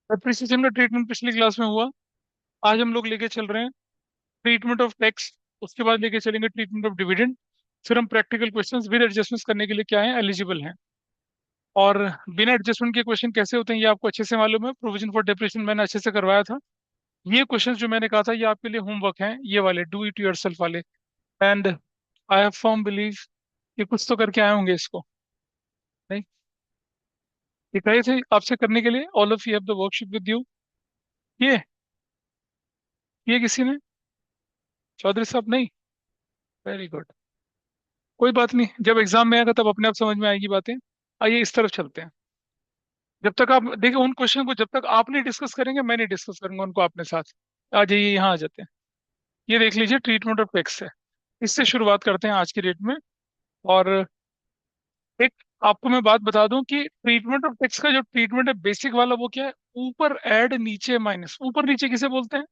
Depreciation का treatment पिछली class में हुआ। आज हम लोग लेके चल रहे हैं ट्रीटमेंट ऑफ टैक्स। उसके बाद लेके चलेंगे ट्रीटमेंट ऑफ डिविडेंड। फिर हम प्रैक्टिकल क्वेश्चंस विद एडजस्टमेंट्स करने के लिए क्या है, एलिजिबल हैं। और बिना एडजस्टमेंट के क्वेश्चन कैसे होते हैं ये आपको अच्छे से मालूम है। प्रोविजन फॉर डेप्रिसिएशन मैंने अच्छे से करवाया था। ये क्वेश्चंस जो मैंने कहा था ये आपके लिए होमवर्क हैं, ये वाले डू इट योरसेल्फ वाले। And I have firm believe कि कुछ तो करके आए होंगे इसको। नहीं, ये कहे थे आपसे करने के लिए, all of you have the worksheet with you. ये किसी ने, चौधरी साहब नहीं? Very good. कोई बात नहीं, जब एग्जाम में आएगा तब अपने आप समझ में आएगी बातें। आइए इस तरफ चलते हैं। जब तक आप देखिए उन क्वेश्चन को, जब तक आप नहीं डिस्कस करेंगे मैं नहीं डिस्कस करूंगा उनको अपने साथ। आ जाइए यहाँ आ जाते हैं। ये देख लीजिए ट्रीटमेंट ऑफ टैक्स है। इससे शुरुआत करते हैं आज की डेट में। और एक आपको मैं बात बता दूं कि ट्रीटमेंट ऑफ टैक्स का जो ट्रीटमेंट है बेसिक वाला वो क्या है, ऊपर ऐड नीचे माइनस। ऊपर नीचे किसे बोलते हैं?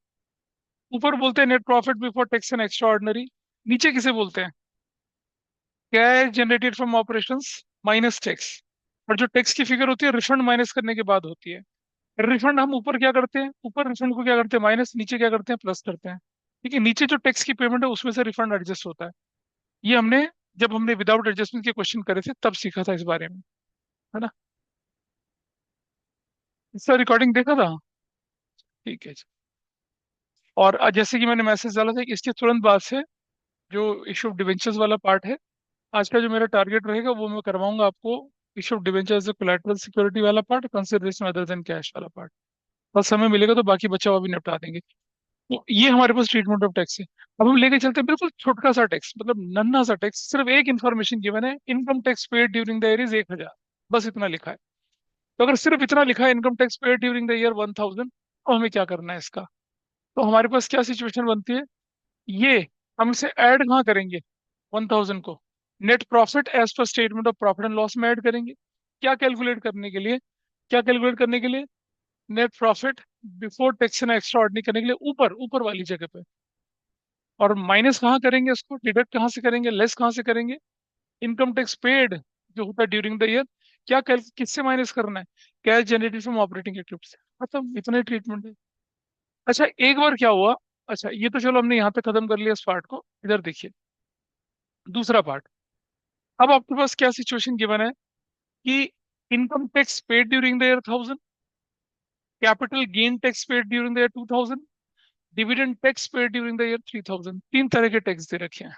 ऊपर बोलते हैं net profit before tax and extra ordinary. नीचे किसे बोलते हैं? Cash generated from operations minus tax. और जो टैक्स की फिगर होती है रिफंड माइनस करने के बाद होती है। रिफंड हम ऊपर क्या करते हैं, ऊपर रिफंड को क्या करते हैं माइनस, नीचे क्या करते हैं प्लस करते हैं। ठीक है, नीचे जो टैक्स की पेमेंट है उसमें से रिफंड एडजस्ट होता है। ये हमने जब हमने विदाउट एडजस्टमेंट के क्वेश्चन करे थे तब सीखा था इस बारे में, है ना? इसका रिकॉर्डिंग देखा था? ठीक है जी। और जैसे कि मैंने मैसेज डाला था कि इसके तुरंत बाद से जो इशू ऑफ डिवेंचर्स वाला पार्ट है, आज का जो मेरा टारगेट रहेगा वो मैं करवाऊंगा आपको। Issue of debentures collateral security वाला part, consideration other than cash वाला पार्ट। बस समय मिलेगा तो बाकी बचा हुआ भी निपटा देंगे। तो ये हमारे पास ट्रीटमेंट ऑफ टैक्स है। अब हम लेके चलते हैं बिल्कुल छोटा सा टैक्स, मतलब नन्हा सा टैक्स। सिर्फ एक इन्फॉर्मेशन गिवन है, income tax paid during the year is 1,000। बस इतना लिखा है। तो अगर सिर्फ इतना लिखा है income tax paid during the year 1,000, तो हमें क्या करना है इसका? तो हमारे पास क्या सिचुएशन बनती है, ये हम इसे ऐड कहाँ करेंगे? 1,000 को net profit as per statement of profit and loss में ऐड करेंगे। क्या कैलकुलेट करने के लिए? क्या कैलकुलेट करने के लिए? Net profit before tax and extra ordinary करने के लिए ऊपर ऊपर वाली जगह पे। और माइनस कहाँ करेंगे उसको, डिडक्ट कहाँ से करेंगे, लेस कहाँ से करेंगे? इनकम टैक्स पेड जो होता है ड्यूरिंग द ईयर, क्या किससे माइनस करना है? Cash generated from operating activity से। मतलब इतना ही ट्रीटमेंट है। अच्छा एक बार क्या हुआ, अच्छा ये तो चलो हमने यहाँ पे खत्म कर लिया इस पार्ट को। इधर देखिए दूसरा पार्ट। अब आपके पास क्या सिचुएशन गिवन है कि income tax paid during the year 1,000, capital gain tax paid during the year 2,000, dividend tax paid during the year 3,000। तीन तरह के टैक्स दे रखे हैं।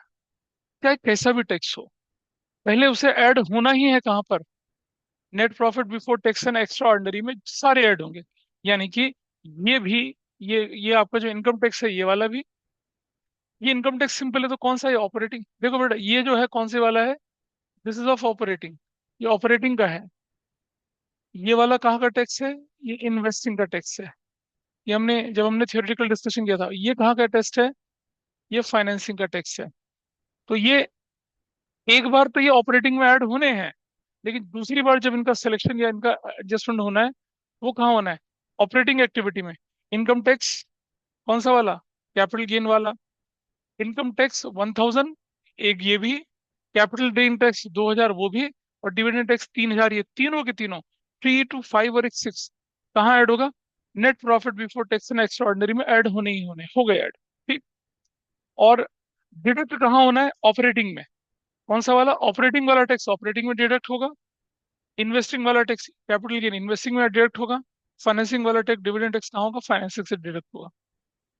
चाहे कैसा भी टैक्स हो, पहले उसे ऐड होना ही है कहाँ पर? Net profit before tax and extra ordinary में सारे ऐड होंगे। यानी कि ये भी, ये आपका जो इनकम टैक्स है ये वाला भी। ये इनकम टैक्स सिंपल है तो कौन सा है? ऑपरेटिंग। देखो बेटा ये जो है कौन से वाला है? This is of operating. ये ऑपरेटिंग का है। ये वाला कहाँ का टैक्स है? ये इन्वेस्टिंग का टैक्स है। ये हमने जब हमने थियोरेटिकल डिस्कशन किया था, ये कहाँ का टेस्ट है? ये फाइनेंसिंग का टैक्स है। तो ये एक बार तो ये ऑपरेटिंग में ऐड होने हैं, लेकिन दूसरी बार जब इनका सिलेक्शन या इनका एडजस्टमेंट होना है, वो कहाँ होना है? ऑपरेटिंग एक्टिविटी में। इनकम टैक्स कौन सा वाला? कैपिटल गेन वाला। इनकम टैक्स 1,000, एक ये भी। कैपिटल गेन टैक्स 2,000 वो भी। और डिविडेंड टैक्स 3,000। ये तीनों के तीनों 3 to 5 और एक 6 कहाँ ऐड होगा? Net profit before tax and extra ordinary में ऐड होने ही होने, हो गए ऐड। ठीक। और डिडक्ट कहाँ होना है? ऑपरेटिंग में। कौन सा वाला? ऑपरेटिंग वाला टैक्स ऑपरेटिंग में डिडक्ट होगा। इन्वेस्टिंग वाला टैक्स कैपिटल गेन इन्वेस्टिंग में डिडक्ट होगा। फाइनेंसिंग वाला टैक्स डिविडेंड टैक्स कहाँ होगा? फाइनेंसिंग से डिडक्ट होगा।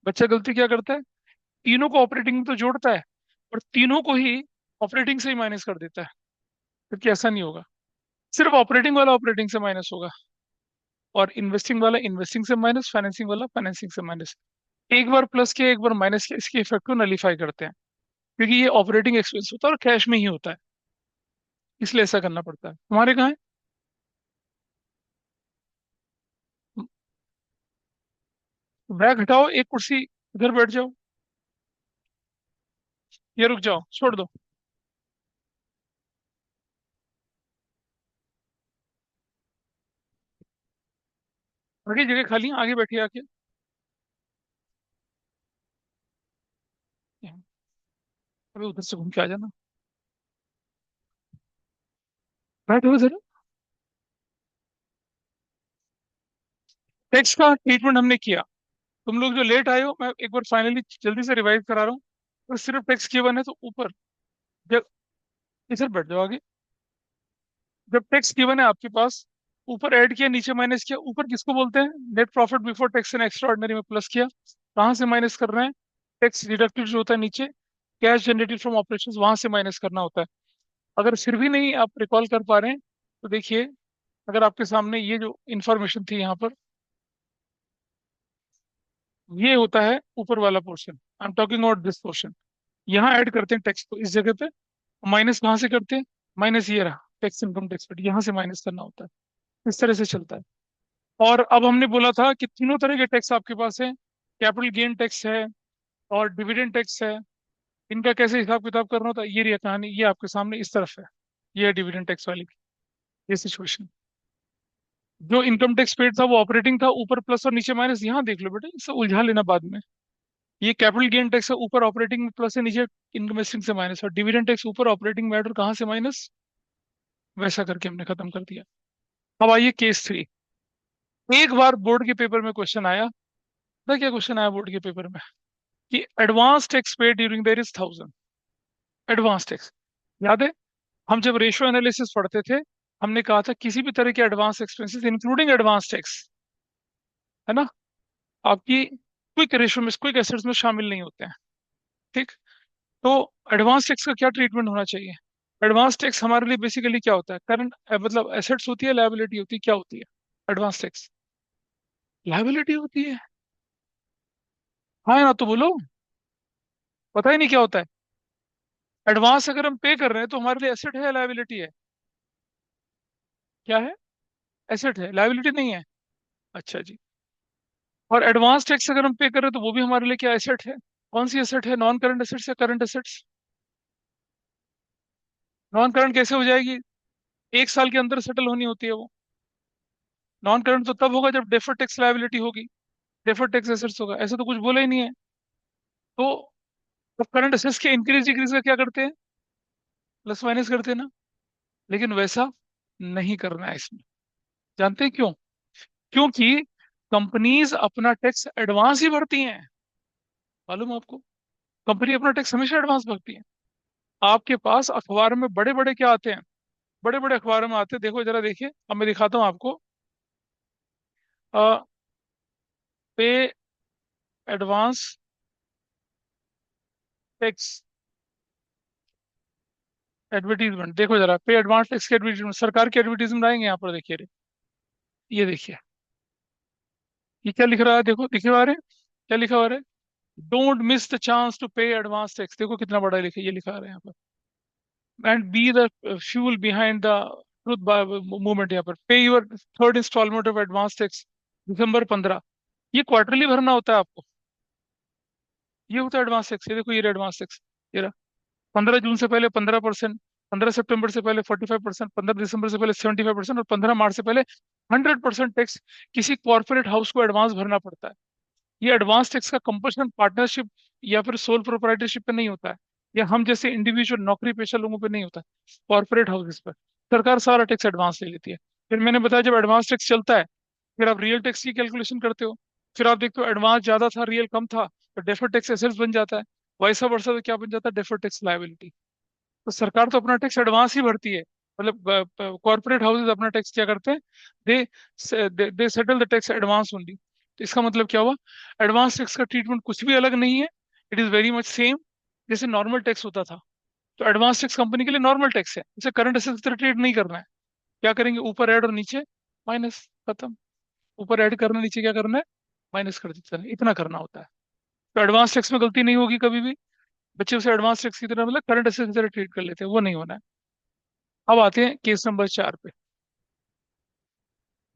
बच्चा गलती क्या करता है, तीनों को ऑपरेटिंग में तो जोड़ता है और तीनों को ही ऑपरेटिंग से ही माइनस कर देता है। क्योंकि ऐसा नहीं होगा। सिर्फ ऑपरेटिंग वाला ऑपरेटिंग से माइनस होगा, और इन्वेस्टिंग वाला इन्वेस्टिंग से माइनस, फाइनेंसिंग वाला फाइनेंसिंग से माइनस। एक बार प्लस किया एक बार माइनस किया, इसके इफेक्ट को नलीफाई करते हैं। क्योंकि ये ऑपरेटिंग एक्सपेंस होता है और कैश में ही होता है, इसलिए ऐसा करना पड़ता है। हमारे कहाँ है? बैग हटाओ, एक कुर्सी इधर बैठ जाओ। ये रुक जाओ, छोड़ दो। आगे जगह खाली है, आगे बैठिए आके। अभी उधर से घूम के आ जाना। बैठो उधर। टैक्स का ट्रीटमेंट हमने किया। तुम लोग जो लेट आए हो, मैं एक बार फाइनली जल्दी से रिवाइज करा रहा हूँ। तो सिर्फ टैक्स गिवन है तो ऊपर, जब इधर बैठ जाओ आगे। जब टैक्स गिवन है आपके पास, ऊपर ऐड किया, नीचे माइनस किया। ऊपर किसको बोलते हैं? Net profit before tax and extra ordinary में प्लस किया। कहाँ से माइनस कर रहे हैं? टैक्स डिडक्टेड जो होता है नीचे, कैश जनरेटेड फ्रॉम ऑपरेशंस, वहां से माइनस करना होता है। अगर फिर भी नहीं आप रिकॉल कर पा रहे हैं, तो देखिए, अगर आपके सामने ये जो इंफॉर्मेशन थी यहाँ पर, ये होता है ऊपर वाला portion. I am talking about this portion. यहाँ ऐड करते हैं टैक्स को इस जगह पे। माइनस कहाँ से करते हैं? माइनस ये रहा टैक्स, इनकम टैक्स, बट यहाँ से माइनस करना होता है। इस तरह से चलता है। और अब हमने बोला था कि तीनों तरह के टैक्स आपके पास है। कैपिटल गेन टैक्स है और डिविडेंड टैक्स है। इनका कैसे हिसाब किताब करना होता है, ये रही कहानी, ये आपके सामने इस तरफ है। ये है डिविडेंड टैक्स वाली, ये सिचुएशन। जो इनकम टैक्स पेड था वो ऑपरेटिंग था, ऊपर प्लस और नीचे माइनस। यहाँ देख लो बेटा, इसे उलझा लेना बाद में। ये कैपिटल गेन टैक्स है, ऊपर ऑपरेटिंग में प्लस है, नीचे इन्वेस्टिंग से माइनस। और डिविडेंड टैक्स ऊपर ऑपरेटिंग में ऐड और कहाँ से माइनस, वैसा करके हमने खत्म कर दिया। अब आइए केस 3। एक बार बोर्ड के पेपर में क्वेश्चन आया था। क्या क्वेश्चन आया बोर्ड के पेपर में? कि advance tax paid during their is 1000। Advance tax, याद है? हम जब रेशियो एनालिसिस पढ़ते थे, हमने कहा था किसी भी तरह के advance expenses including advance tax, है ना, आपकी क्विक रेशियो में, क्विक एसेट्स में शामिल नहीं होते हैं। ठीक। तो एडवांस टैक्स का क्या ट्रीटमेंट होना चाहिए? एडवांस टैक्स हमारे लिए बेसिकली क्या होता है? करंट, मतलब एसेट्स होती है, लायबिलिटी होती है, क्या होती है? एडवांस टैक्स लायबिलिटी होती है। हाँ ना, तो बोलो। पता ही नहीं क्या होता है? एडवांस अगर हम पे कर रहे हैं तो हमारे लिए एसेट है या लायबिलिटी है? क्या है? एसेट है, लायबिलिटी नहीं है। अच्छा जी। और एडवांस टैक्स अगर हम पे कर रहे हैं तो वो भी हमारे लिए क्या, एसेट है? कौन सी एसेट है? नॉन करंट एसेट्स या करंट एसेट्स? नॉन करंट कैसे हो जाएगी? एक साल के अंदर सेटल होनी होती है वो। नॉन करंट तो तब होगा जब डेफर्ड टैक्स लायबिलिटी होगी, डेफर्ड टैक्स एसेट्स होगा। ऐसा तो कुछ बोला ही नहीं है। तो अब करंट एसेट्स के इंक्रीज डिक्रीज का क्या करते हैं? प्लस माइनस करते हैं ना। लेकिन वैसा नहीं करना है इसमें। जानते हैं क्यों? क्योंकि कंपनीज अपना टैक्स एडवांस ही भरती हैं। मालूम है आपको? कंपनी अपना टैक्स हमेशा एडवांस भरती है। आपके पास अखबार में बड़े बड़े क्या आते हैं? बड़े बड़े अखबारों में आते हैं, देखो जरा देखिए, अब मैं दिखाता हूँ आपको। पे एडवांस टैक्स एडवर्टीजमेंट, देखो जरा, पे एडवांस टैक्स की एडवर्टीजमेंट, सरकार की एडवर्टीजमेंट आएंगे यहाँ पर, देखिए रे। ये देखिए, ये क्या लिख रहा है? देखो, लिखे हुआ है, क्या लिखा हुआ है? Don't miss the chance to pay advance tax. देखो कितना बड़ा लिखा, ये लिखा है यहाँ पर। And be the fuel behind the truth movement. यहाँ पर pay your third instalment of advance tax December 15। ये क्वार्टरली भरना होता है आपको। ये होता है एडवांस टैक्स। ये देखो, ये एडवांस टैक्स, ये रहा। 15 जून से पहले 15%, 15 सितंबर से पहले 45%, 15 दिसंबर से पहले 75%, और 15 मार्च से पहले 100% टैक्स किसी कॉर्पोरेट हाउस को एडवांस भरना पड़ता है। ये एडवांस टैक्स का कंपल्सन पार्टनरशिप या फिर सोल प्रोप्राइटरशिप पे नहीं होता है, या हम जैसे इंडिविजुअल नौकरी पेशा लोगों पे नहीं होता है, कॉर्पोरेट हाउसेस पर सरकार सारा टैक्स एडवांस ले लेती है। फिर मैंने बताया, जब एडवांस टैक्स चलता है, फिर आप रियल टैक्स की कैलकुलेशन करते हो। फिर आप देखते हो एडवांस ज्यादा था, रियल कम था, तो डेफर्ड टैक्स एसेट्स बन जाता है। वैसा वर्षा तो क्या बन जाता है? Deferred tax liability. तो सरकार तो अपना टैक्स एडवांस ही भरती है। मतलब कॉर्पोरेट हाउसेज अपना टैक्स क्या करते हैं? They they settle the tax advance only. तो इसका मतलब क्या हुआ? एडवांस टैक्स का ट्रीटमेंट कुछ भी अलग नहीं है। It is very much same जैसे नॉर्मल टैक्स होता था। तो एडवांस टैक्स कंपनी के लिए नॉर्मल टैक्स है, इसे करंट एसेट की तरह ट्रीट नहीं करना है। क्या करेंगे? ऊपर ऐड और नीचे माइनस, खत्म। ऊपर ऐड करना, नीचे क्या करना है? माइनस कर देते हैं, इतना करना होता है। तो एडवांस टैक्स में गलती नहीं होगी कभी भी। बच्चे उसे एडवांस टैक्स की तरह, मतलब करंट एसेट की तरह ट्रीट कर लेते हैं, वो नहीं होना है। अब आते हैं केस नंबर 4 पे।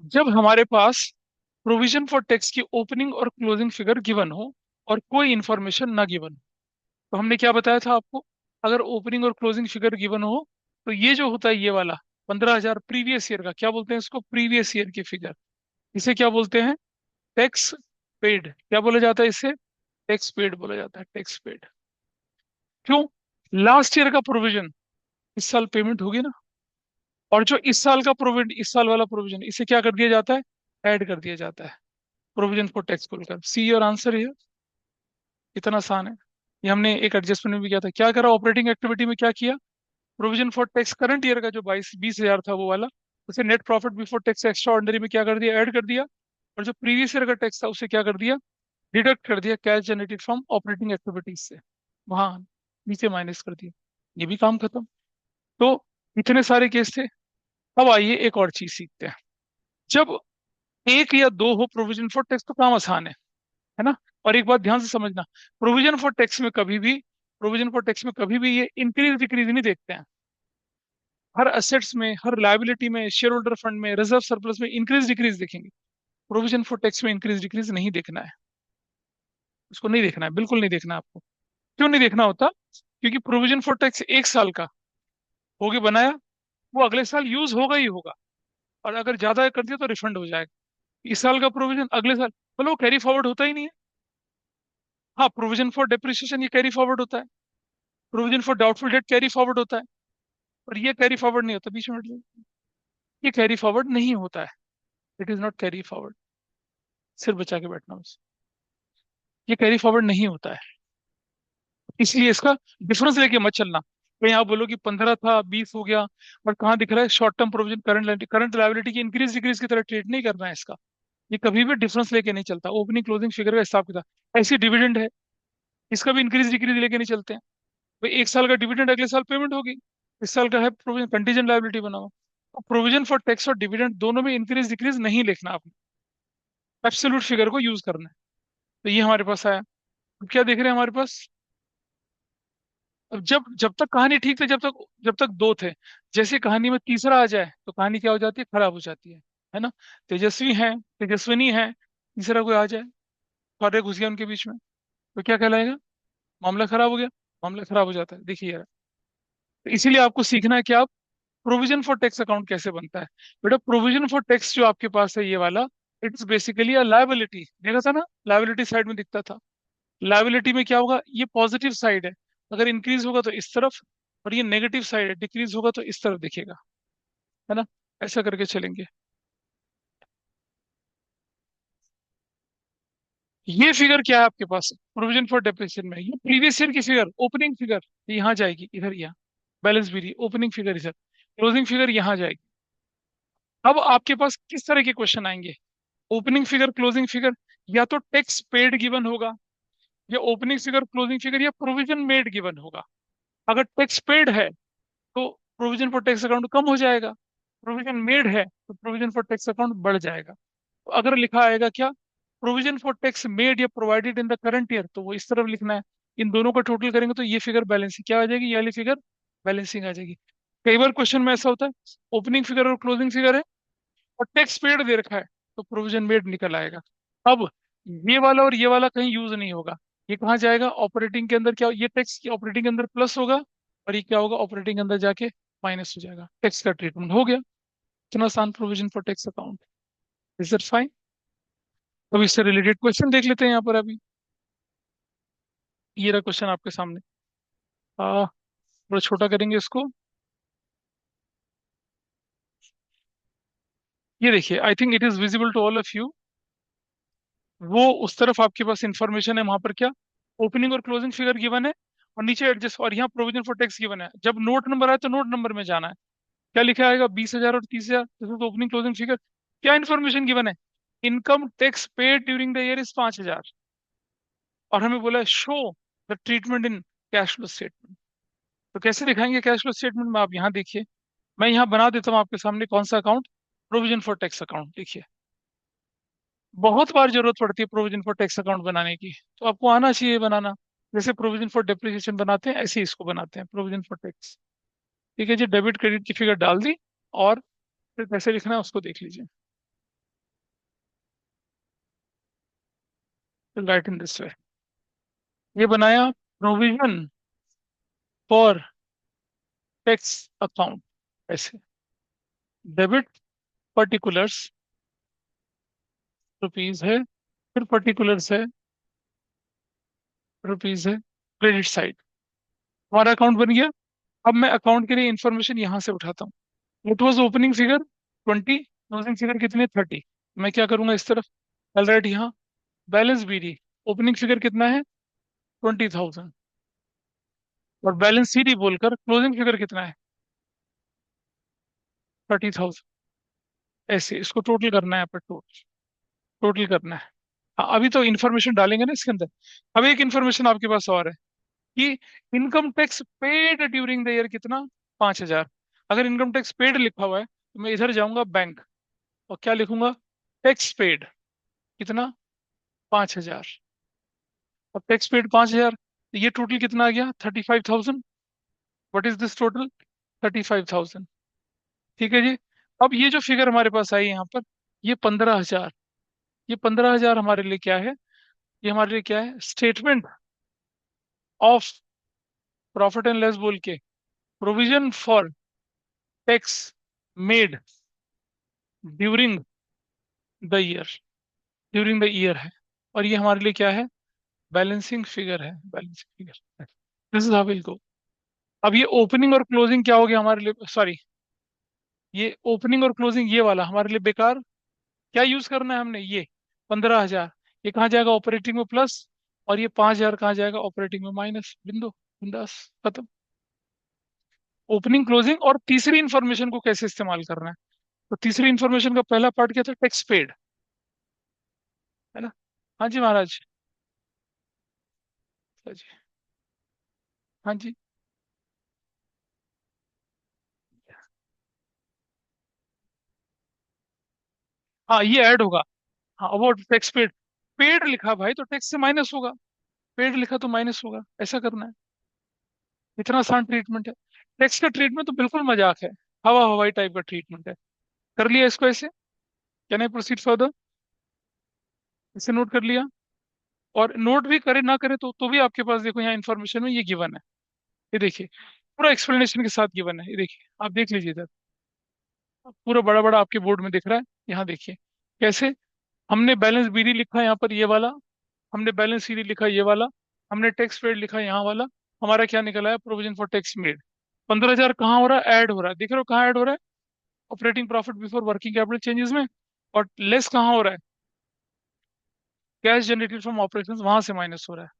जब हमारे पास प्रोविजन फॉर टैक्स की ओपनिंग और क्लोजिंग फिगर गिवन हो और कोई इंफॉर्मेशन ना गिवन हो, तो हमने क्या बताया था आपको? अगर ओपनिंग और क्लोजिंग फिगर गिवन हो, तो ये जो होता है, ये वाला 15,000 प्रीवियस ईयर का, क्या बोलते हैं इसको? प्रीवियस ईयर की फिगर। इसे क्या बोलते हैं? Tax paid. क्या बोला जाता है इसे? टैक्स पेड बोला जाता है, टैक्स पेड। क्यों? लास्ट ईयर का प्रोविजन इस साल पेमेंट होगी ना। और जो इस साल का प्रोविजन, इस साल वाला प्रोविजन, इसे क्या कर दिया जाता है? ऐड कर दिया जाता है। प्रोविजन फॉर टैक्स खोलकर, सी योर आंसर है। इतना आसान है। ये हमने एक एडजस्टमेंट में भी किया था। क्या करा ऑपरेटिंग एक्टिविटी में, क्या किया, provision for tax current year का जो 22-20 हजार था वो वाला, उसे net profit before tax extra ordinary में क्या कर दिया, ऐड कर दिया। और जो प्रीवियस ईयर का टैक्स था उसे क्या कर दिया, डिडक्ट कर दिया cash generated from operating activities से, वहां नीचे माइनस कर दिया। ये भी काम खत्म। तो इतने सारे केस थे। अब आइए एक और चीज सीखते हैं। जब एक या दो हो प्रोविजन फॉर टैक्स तो काम आसान है ना। और एक बात ध्यान से समझना, प्रोविजन फॉर टैक्स में कभी भी प्रोविजन फॉर टैक्स में कभी भी ये इंक्रीज डिक्रीज नहीं देखते हैं। हर असेट्स में, हर लायबिलिटी में, शेयर होल्डर फंड में, रिजर्व सरप्लस में इंक्रीज डिक्रीज देखेंगे। प्रोविजन फॉर टैक्स में इंक्रीज डिक्रीज नहीं देखना है। उसको नहीं देखना है, बिल्कुल नहीं देखना है आपको। क्यों नहीं देखना होता, क्योंकि प्रोविजन फॉर टैक्स एक साल का हो गया बनाया, वो अगले साल यूज होगा ही होगा। और अगर ज्यादा कर दिया तो रिफंड हो जाएगा। इस साल का प्रोविजन अगले साल, मतलब वो कैरी फॉरवर्ड होता ही नहीं है। हाँ, प्रोविजन फॉर डेप्रिसिएशन ये कैरी फॉरवर्ड होता है। Provision for doubtful debt carry forward होता है। और ये कैरी फॉरवर्ड नहीं होता, बीच में ये कैरी फॉरवर्ड नहीं होता है। It is not carry forward. सिर बचा के बैठना बस। ये कैरी फॉरवर्ड नहीं होता है। इसलिए इसका डिफरेंस लेके मत चलना। कहीं आप बोलो कि 15 था 20 हो गया, और कहाँ दिख रहा है short term provision current liability की इंक्रीज डिक्रीज की तरह ट्रीट नहीं करना है इसका। ये कभी भी डिफरेंस लेके नहीं चलता, ओपनिंग क्लोजिंग फिगर का हिसाब किताब। ऐसी डिविडेंड है, इसका भी इंक्रीज डिक्रीज लेके नहीं चलते हैं। भाई एक साल का डिविडेंड अगले साल पेमेंट होगी, इस साल का है प्रोविजन कंटीजेंट लायबिलिटी बना हुआ। तो प्रोविजन फॉर टैक्स और डिविडेंड दोनों में इंक्रीज डिक्रीज नहीं लिखना आपने, एब्सोल्यूट फिगर को यूज करना है। तो ये हमारे पास आया। अब क्या देख रहे हैं हमारे पास, अब जब जब तक कहानी ठीक थी, जब तक दो थे, जैसे कहानी में तीसरा आ जाए तो कहानी क्या हो जाती है, खराब हो जाती है ना। तेजस्वी है, तेजस्विनी है, तीसरा कोई आ जाए, खौरे घुस गया उनके बीच में, तो क्या कहलाएगा, मामला खराब हो गया। मामला खराब हो जाता है, देखिए यार। तो इसीलिए आपको सीखना है कि आप प्रोविजन फॉर टैक्स अकाउंट कैसे बनता है। बेटा प्रोविजन फॉर टैक्स जो आपके पास है ये वाला, it is basically a liability, देखा था ना, लायबिलिटी साइड में दिखता था। लायबिलिटी में क्या होगा, ये पॉजिटिव साइड है, अगर इंक्रीज होगा तो इस तरफ, और ये नेगेटिव साइड है, डिक्रीज होगा तो इस तरफ दिखेगा, है ना। ऐसा करके चलेंगे। ये फिगर क्या है आपके पास प्रोविजन फॉर डेप्रिसिएशन में, ये प्रीवियस ईयर की फिगर, ओपनिंग फिगर यहाँ जाएगी, इधर यहाँ बैलेंस भी रही, ओपनिंग फिगर इधर, क्लोजिंग फिगर यहाँ जाएगी। अब आपके पास किस तरह के क्वेश्चन आएंगे, ओपनिंग फिगर क्लोजिंग फिगर, या तो टैक्स पेड गिवन होगा, या ओपनिंग फिगर क्लोजिंग फिगर, या प्रोविजन मेड गिवन होगा। अगर टैक्स पेड है तो प्रोविजन फॉर टैक्स अकाउंट कम हो जाएगा, प्रोविजन मेड है तो प्रोविजन फॉर टैक्स अकाउंट बढ़ जाएगा। तो अगर लिखा आएगा क्या, प्रोविजन फॉर टैक्स मेड या provided in the current year, तो वो इस तरफ लिखना है। इन दोनों का टोटल करेंगे तो ये फिगर बैलेंसिंग क्या आ जाएगी, ये वाली फिगर बैलेंसिंग आ जाएगी। कई बार क्वेश्चन में ऐसा होता है, ओपनिंग फिगर और क्लोजिंग फिगर है और टैक्स पेड दे रखा है, तो प्रोविजन मेड निकल आएगा। अब ये वाला और ये वाला कहीं यूज नहीं होगा, ये कहाँ जाएगा, ऑपरेटिंग के अंदर, क्या ये टैक्स की ऑपरेटिंग के अंदर प्लस होगा, और ये क्या होगा, ऑपरेटिंग के अंदर जाके माइनस हो जाएगा। टैक्स का ट्रीटमेंट हो गया। इतना आसान provision for tax account. Is it fine. अब इससे रिलेटेड क्वेश्चन देख लेते हैं यहाँ पर अभी। ये रहा क्वेश्चन आपके सामने। थोड़ा छोटा करेंगे इसको। ये देखिए, I think it is visible to all of you. वो उस तरफ आपके पास इंफॉर्मेशन है, वहां पर क्या, ओपनिंग और क्लोजिंग फिगर गिवन है, और नीचे एडजस्ट, और यहाँ प्रोविजन फॉर टैक्स गिवन है। जब नोट नंबर आए तो नोट नंबर में जाना है। क्या लिखा आएगा, 20,000 और 30,000, तो ओपनिंग क्लोजिंग फिगर। क्या इन्फॉर्मेशन गिवन है, income tax paid during the year is 5,000, और हमें बोला है show the treatment in cash flow statement. तो कैसे दिखाएंगे कैश फ्लो स्टेटमेंट में, आप यहाँ देखिए। मैं यहाँ बना देता हूँ आपके सामने कौन सा account, provision for tax account. देखिए, बहुत बार जरूरत पड़ती है प्रोविजन फॉर टैक्स अकाउंट बनाने की, तो आपको आना चाहिए बनाना। जैसे प्रोविजन फॉर डेप्रिसिएशन बनाते हैं, ऐसे ही इसको बनाते हैं, प्रोविजन फॉर टैक्स। ठीक है जी, डेबिट क्रेडिट की फिगर डाल दी, और फिर कैसे लिखना है उसको देख लीजिए। राइट इन दिस वे, ये बनाया प्रोविजन फॉर टैक्स अकाउंट, ऐसे डेबिट पर्टिकुलर्स रुपीज है, फिर पर्टिकुलर्स है रुपीज है, क्रेडिट साइड, हमारा अकाउंट बन गया। अब मैं अकाउंट के लिए इंफॉर्मेशन यहाँ से उठाता हूँ। It was opening figure 20, closing figure कितने 30। मैं क्या करूंगा, इस तरफ ऑलराइट, यहाँ बैलेंस बीडी, ओपनिंग फिगर कितना है? 20,000। और बैलेंस सीडी बोलकर क्लोजिंग फिगर कितना है? 30,000। ऐसे इसको टोटल करना है, पर टोटल टोटल करना है। हाँ, अभी तो इन्फॉर्मेशन डालेंगे ना इसके अंदर। अब एक इन्फॉर्मेशन आपके पास और है कि income tax paid during the year कितना? 5,000। अगर इनकम टैक्स पेड लिखा हुआ है तो मैं इधर जाऊंगा बैंक, और क्या लिखूंगा? टैक्स पेड कितना? 5,000। अब टैक्स पेड 5,000, तो ये टोटल कितना आ गया? 35,000। What is this total? 35,000। ठीक है जी। अब ये जो फिगर हमारे पास आई यहाँ पर, ये 15,000। ये 15,000 हमारे लिए क्या है? ये हमारे लिए क्या है? Statement of profit and loss बोल के, provision for tax made during the year, during the year है। और ये हमारे लिए क्या है? बैलेंसिंग फिगर है, balancing figure. This is how will go. अब ये ओपनिंग और क्लोजिंग क्या हो गया हमारे लिए? सॉरी, ये ओपनिंग और क्लोजिंग ये वाला हमारे लिए बेकार। क्या यूज करना है हमने? ये 15,000, ये कहाँ जाएगा? ऑपरेटिंग में प्लस। और ये 5,000 कहाँ जाएगा? ऑपरेटिंग में माइनस। बिंदु, बिंदास, खत्म। Opening closing. और तीसरी इंफॉर्मेशन को कैसे इस्तेमाल करना है? तो तीसरी इंफॉर्मेशन का पहला पार्ट क्या था? टैक्स पेड, है ना? हाँ जी महाराज। हाँ जी। हाँ जी। हाँ, ये ऐड होगा। हाँ, वो टैक्स पेड। पेड लिखा भाई तो टैक्स से माइनस होगा, पेड लिखा तो माइनस होगा। ऐसा करना है। इतना आसान ट्रीटमेंट है। टैक्स का ट्रीटमेंट तो बिल्कुल मजाक है, हवा हवाई टाइप का ट्रीटमेंट है। कर लिया इसको ऐसे? Can I proceed further? इसे नोट कर लिया? और नोट भी करे ना करे तो भी आपके पास देखो यहाँ इन्फॉर्मेशन में ये गिवन है। ये देखिए, पूरा एक्सप्लेनेशन के साथ गिवन है। ये देखिए, आप देख लीजिए इधर, पूरा बड़ा बड़ा आपके बोर्ड में दिख रहा है। यहाँ देखिए कैसे। हमने बैलेंस बीडी लिखा है यहाँ पर, ये वाला। हमने बैलेंस सीडी लिखा है, ये वाला। हमने टैक्स पेड लिखा है, यहाँ वाला। हमारा क्या निकला है? Provision for tax made. 15,000 कहाँ हो रहा है? ऐड हो रहा है। दिख रहा हो कहाँ ऐड हो रहा है? Operating profit before working capital changes में। और लेस कहाँ हो रहा है? कैश जनरेटेड फ्रॉम ऑपरेशंस, वहां से माइनस हो रहा है।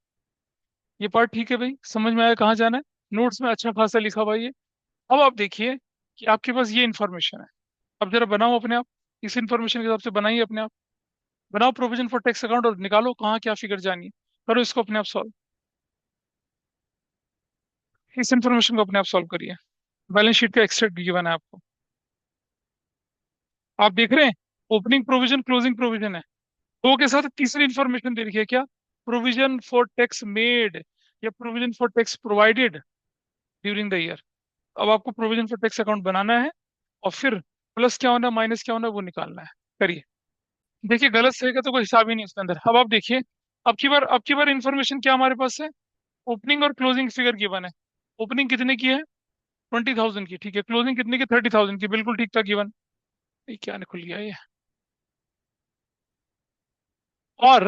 ये पार्ट ठीक है भाई, समझ में आया कहाँ जाना है? नोट्स में अच्छा खासा लिखा हुआ है ये। अब आप देखिए कि आपके पास ये इन्फॉर्मेशन है। अब जरा बनाओ अपने आप, इस इन्फॉर्मेशन के हिसाब से बनाइए अपने आप। बनाओ प्रोविजन फॉर टैक्स अकाउंट और निकालो कहाँ क्या फिगर जानी है। करो इसको अपने आप सॉल्व। इस इन्फॉर्मेशन को अपने आप सॉल्व करिए। बैलेंस शीट का एक्सट्रैक्ट गिवन है आपको। आप देख रहे हैं, ओपनिंग प्रोविजन क्लोजिंग प्रोविजन है। दो के साथ तीसरी इंफॉर्मेशन दे रखी है, क्या? प्रोविजन फॉर टैक्स मेड या provision for tax provided during the year. अब आपको प्रोविजन फॉर टैक्स अकाउंट बनाना है, और फिर प्लस क्या होना है माइनस क्या होना है वो निकालना है। करिए। देखिए, गलत सही का तो कोई हिसाब ही नहीं उसके अंदर। अब आप देखिए, अब की बार इंफॉर्मेशन क्या हमारे पास है? ओपनिंग और क्लोजिंग फिगर गिवन है। ओपनिंग कितने की है? 20,000 की, ठीक है। क्लोजिंग कितने की? 30,000 की, बिल्कुल ठीक ठाक गिवन। ये क्या खुल गया ये? और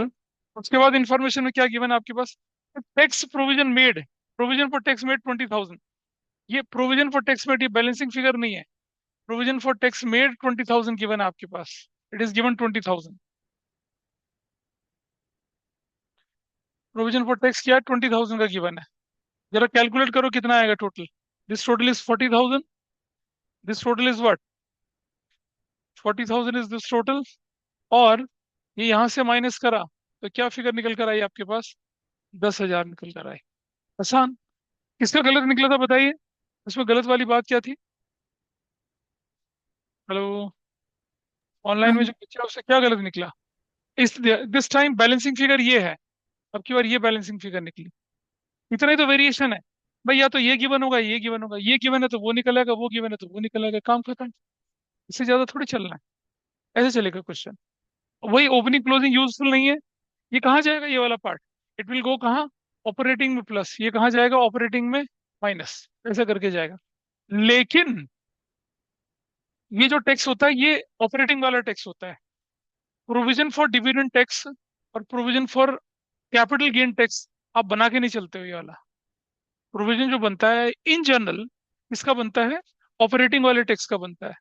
उसके बाद इंफॉर्मेशन में क्या गिवन है आपके पास? Tax provision made, provision for tax made 20,000। ये प्रोविजन फॉर टैक्स मेड, ये बैलेंसिंग फिगर नहीं है। Provision for tax made 20,000 given है आपके पास। It is given 20,000। Provision for tax क्या है? 20,000 का गिवन है। जरा कैलकुलेट करो कितना आएगा total. This total is 40,000। This total is what? 40,000 is this total. और ये यहां से माइनस करा तो क्या फिगर निकल कर आई आपके पास? 10,000 निकल कर आई। आसान। किसका गलत निकला था बताइए? इसमें गलत वाली बात क्या थी? हेलो? ऑनलाइन में हाँ जो बच्चा है उससे क्या गलत निकला? इस दिस टाइम बैलेंसिंग फिगर ये है। अब की बार ये बैलेंसिंग फिगर निकली। इतना ही तो वेरिएशन है भाई। या तो ये गिवन होगा, ये गिवन होगा, ये गिवन है तो वो निकलेगा, वो गिवन है तो वो निकलेगा, काम खत्म। इससे ज्यादा थोड़ी चलना है। ऐसे चलेगा क्वेश्चन। वही ओपनिंग क्लोजिंग यूजफुल नहीं है। ये कहाँ जाएगा ये वाला पार्ट? इट विल गो कहाँ? ऑपरेटिंग में प्लस। ये कहाँ जाएगा? ऑपरेटिंग में माइनस। ऐसा करके जाएगा। लेकिन ये जो टैक्स होता है ये ऑपरेटिंग वाला टैक्स होता है। प्रोविजन फॉर डिविडेंड टैक्स और provision for capital gain tax आप बना के नहीं चलते हो। ये वाला प्रोविजन जो बनता है इन जनरल, इसका बनता है ऑपरेटिंग वाले टैक्स का बनता है।